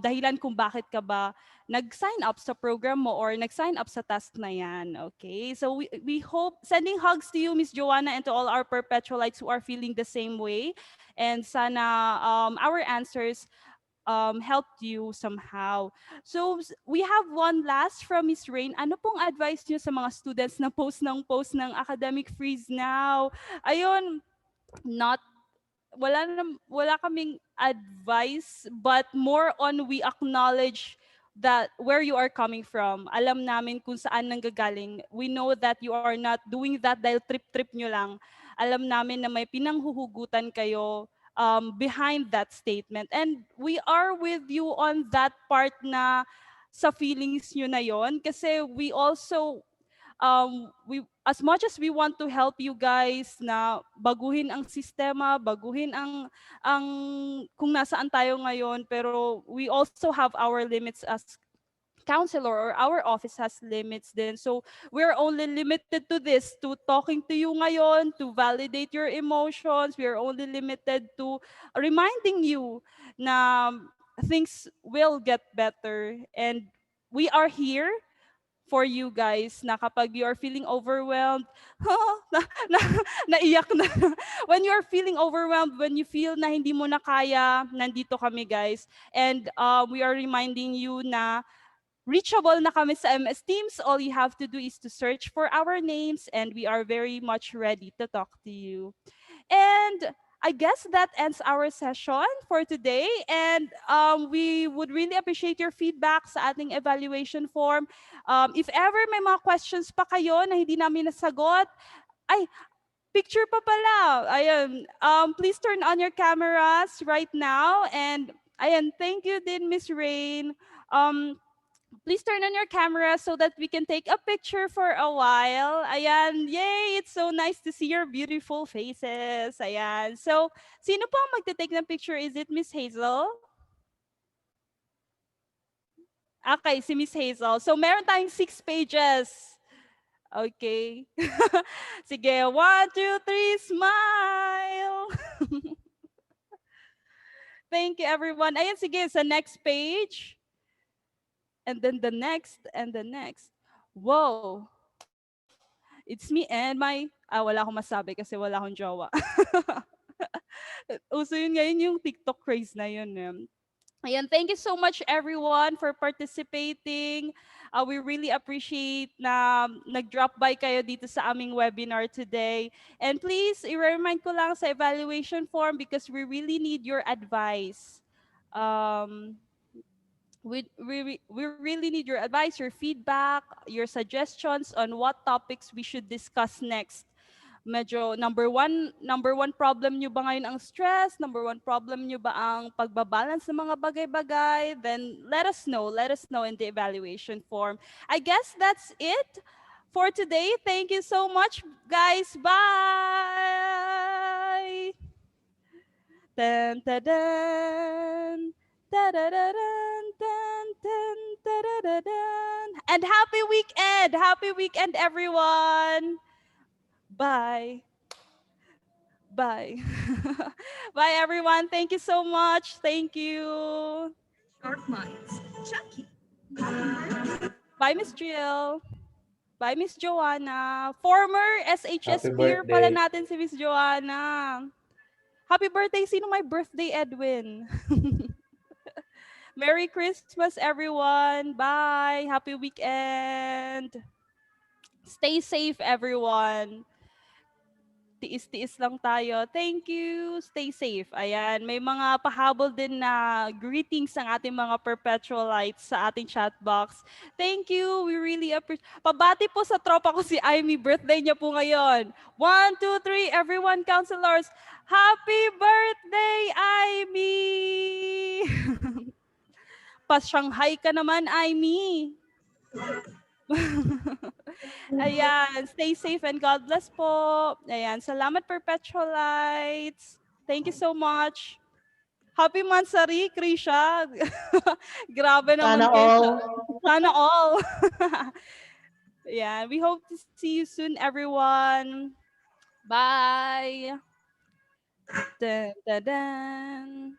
[SPEAKER 1] dahilan kung bakit ka ba nag-sign up sa program mo or nag-sign up sa task na yan. Okay? So we hope, sending hugs to you, Miss Joanna, and to all our perpetualites who are feeling the same way. And sana our answers helped you somehow. So we have one last from Miss Rain. Ano pong advice niyo sa mga students na post ng academic freeze now? Ayun, not wala kaming advice, but more on we acknowledge that where you are coming from. Alam namin kung saan nanggagaling. We know that you are not doing that dahil trip-trip nyo lang. Alam namin na may pinanghuhugutan kayo behind that statement. And we are with you on that part na sa feelings nyo na yon, kasi we also we as much as we want to help you guys na baguhin ang sistema, baguhin ang kung nasaan tayo ngayon, pero we also have our limits as counselor, or our office has limits din. So we're only limited to this, to talking to you ngayon, to validate your emotions. We are only limited to reminding you na things will get better, and we are here for you guys na kapag you are feeling overwhelmed, na, naiyak na. When you are feeling overwhelmed, when you feel na hindi mo na kaya, nandito kami guys. And we are reminding you na reachable na kami sa MS Teams. All you have to do is to search for our names, and we are very much ready to talk to you. And I guess that ends our session for today. And we would really appreciate your feedback sa ating evaluation form. If ever may mga questions pa kayo na hindi namin nasagot, ay, picture pa pala. Ayan, please turn on your cameras right now. And ayan, thank you din, Miss Rain. Please turn on your camera so that we can take a picture for a while. Ayan, yay! It's so nice to see your beautiful faces. Ayan. So, sino po ang magte-take ng picture? Is it Miss Hazel? Okay, si Miss Hazel. So, meron tayong 6 pages. Okay. Sige, 1, 2, 3, smile! Thank you, everyone. Ayan, sige, sa next page. And then the next, and the next. Whoa! It's me and my... wala akong masabi kasi wala akong jowa. Uso yun ngayon yung TikTok craze na yun. Ayan, thank you so much everyone for participating. We really appreciate na nag-drop by kayo dito sa aming webinar today. And please, i-remind ko lang sa evaluation form because we really need your advice. We really need your advice, your feedback, your suggestions on what topics we should discuss next. Medyo number one problem nyo ba ngayon ang stress? Number one problem nyo ba ang pagbabalance ng mga bagay-bagay? Then let us know in the evaluation form. I guess that's it for today. Thank you so much, guys. Bye! Dun, dun, dun. Da-da-da-dun, dun, dun, da-da-da-dun. And happy weekend! Happy weekend, everyone! Bye. Bye. Bye, everyone. Thank you so much. Thank you.
[SPEAKER 10] Sharp minds. Chucky.
[SPEAKER 1] Bye, Miss Jill. Bye, Miss Joanna. Former SHS
[SPEAKER 3] Happy
[SPEAKER 1] peer pala
[SPEAKER 3] birthday.
[SPEAKER 1] natin si Miss Joanna. Happy birthday. Sino my birthday, Edwin? Merry Christmas, everyone. Bye. Happy weekend. Stay safe, everyone. Tiis-tiis lang tayo. Thank you. Stay safe. Ayan, may mga pahabol din na greetings ang ating mga perpetualites sa ating chat box. Thank you. We really appreciate. Pabati po sa tropa ko si Amy. Birthday niya po ngayon. 1, 2, 3, everyone, counselors. Happy birthday, Amy! Pa-Shanghai ka naman, Amy. Ayan, stay safe and God bless po. Ayan, salamat Perpetualites. Thank you so much. Happy Mansari, Krisha. Grabe naman,
[SPEAKER 11] Sana
[SPEAKER 1] Krisha.
[SPEAKER 11] all.
[SPEAKER 1] Sana all. Yeah, we hope to see you soon, everyone. Bye. Dun, dun, dun.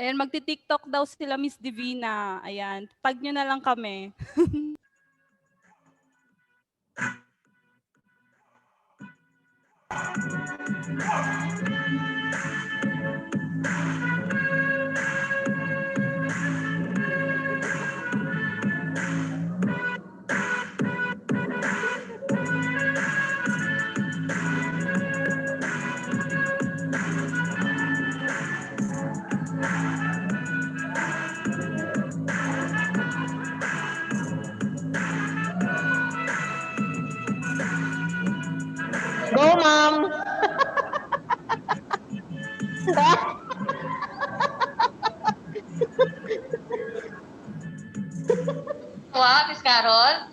[SPEAKER 1] Ayan, magti-TikTok daw sila Miss Divina. Ayan, tag nyo na lang kami.
[SPEAKER 11] Go, ma'am!
[SPEAKER 2] Wow, Miss Carol.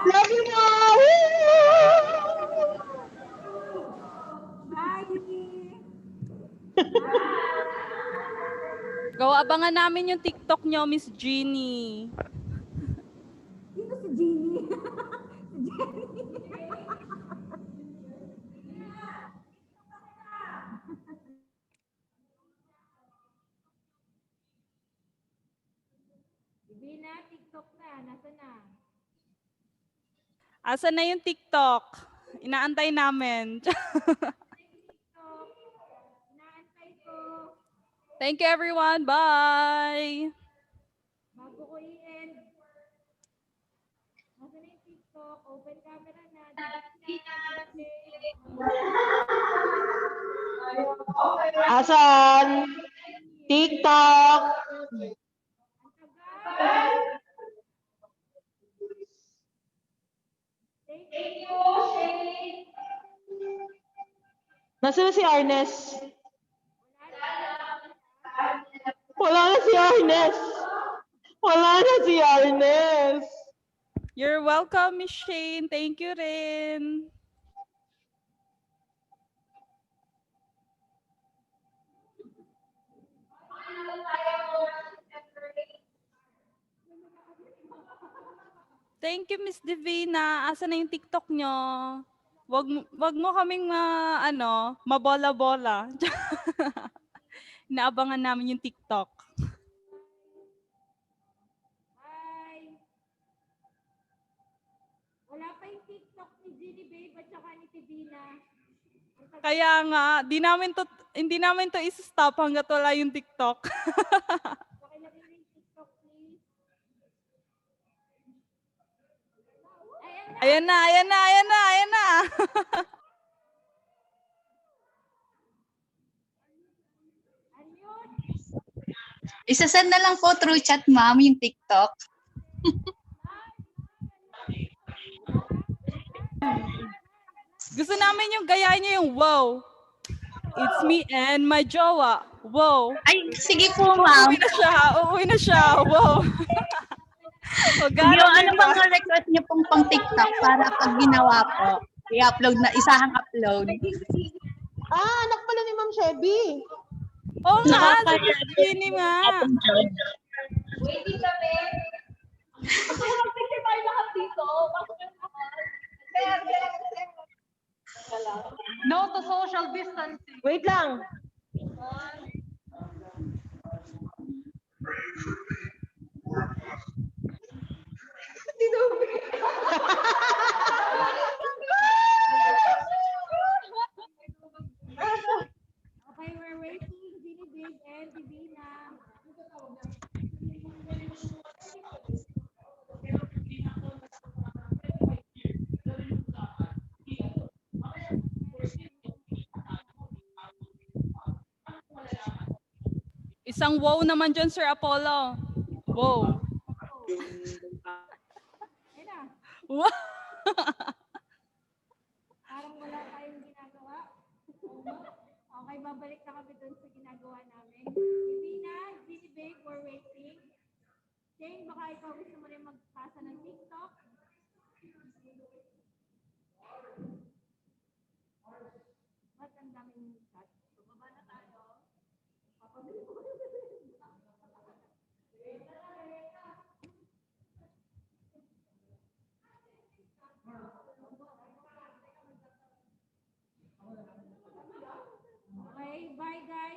[SPEAKER 11] Love you, ma'am!
[SPEAKER 1] Go, abangan namin yung TikTok nyo, Miss Jeannie.
[SPEAKER 9] Sino si Jeannie? Divina, TikTok na. Nasa na?
[SPEAKER 1] Asa na yung TikTok? Inaantay namin.
[SPEAKER 9] Inaantay ko.
[SPEAKER 1] Thank you, everyone. Bye!
[SPEAKER 9] Bago ko i-end. Nasa na yung TikTok? Open camera na.
[SPEAKER 11] Asan? TikTok!
[SPEAKER 9] Thank you, Shane.
[SPEAKER 11] Nasaan na si Ernest? Wala na si Ernest! Wala na si Ernest!
[SPEAKER 1] You're welcome, Miss Shane. Thank you rin. Thank you, Miss Divina. Asa na yung TikTok nyo? Wag mo kaming mabola-bola. Inaabangan namin yung TikTok.
[SPEAKER 9] Hi. Wala pa yung TikTok ni Ginny Babe at saka ni Divina.
[SPEAKER 1] Kaya nga, hindi namin to i-stop hanggat wala yung TikTok.
[SPEAKER 9] Pakilagay na yung TikTok, please.
[SPEAKER 1] Ayan na, ayan na, ayan na, ayan na.
[SPEAKER 12] Isasend na lang po through chat, ma'am, yung TikTok.
[SPEAKER 1] Gusto namin yung gayahin niyo yung wow. It's me and my jowa. Wow.
[SPEAKER 12] Ay, sige po, ma'am.
[SPEAKER 1] Uuwi na siya. Wow.
[SPEAKER 12] Yung ano bang request niyo pong pang TikTok para pag ginawa po, i-upload na, isahang upload.
[SPEAKER 11] Anak pala ni Ma'am Chevy.
[SPEAKER 1] Oo nga, Jeannie nga.
[SPEAKER 2] Waiting kami. Mag-picture tayo lahat dito.
[SPEAKER 11] No to social distancing. Wait lang.
[SPEAKER 9] Okay, we're waiting. Ginny Babe and Divina.
[SPEAKER 1] Isang wow naman dyan, Sir Apollo. Wow.
[SPEAKER 9] Ayun na.
[SPEAKER 1] Wow.
[SPEAKER 9] Parang wala tayong ginagawa. Okay, babalik na kami dun sa ginagawa namin. Divina, Ginny Babe, we're waiting. Shane, baka ikaw gusto mo rin magpasa ng TikTok. Ba't ang daming chat? Bumaba na tayo. Papabili mo. Okay, bye guys.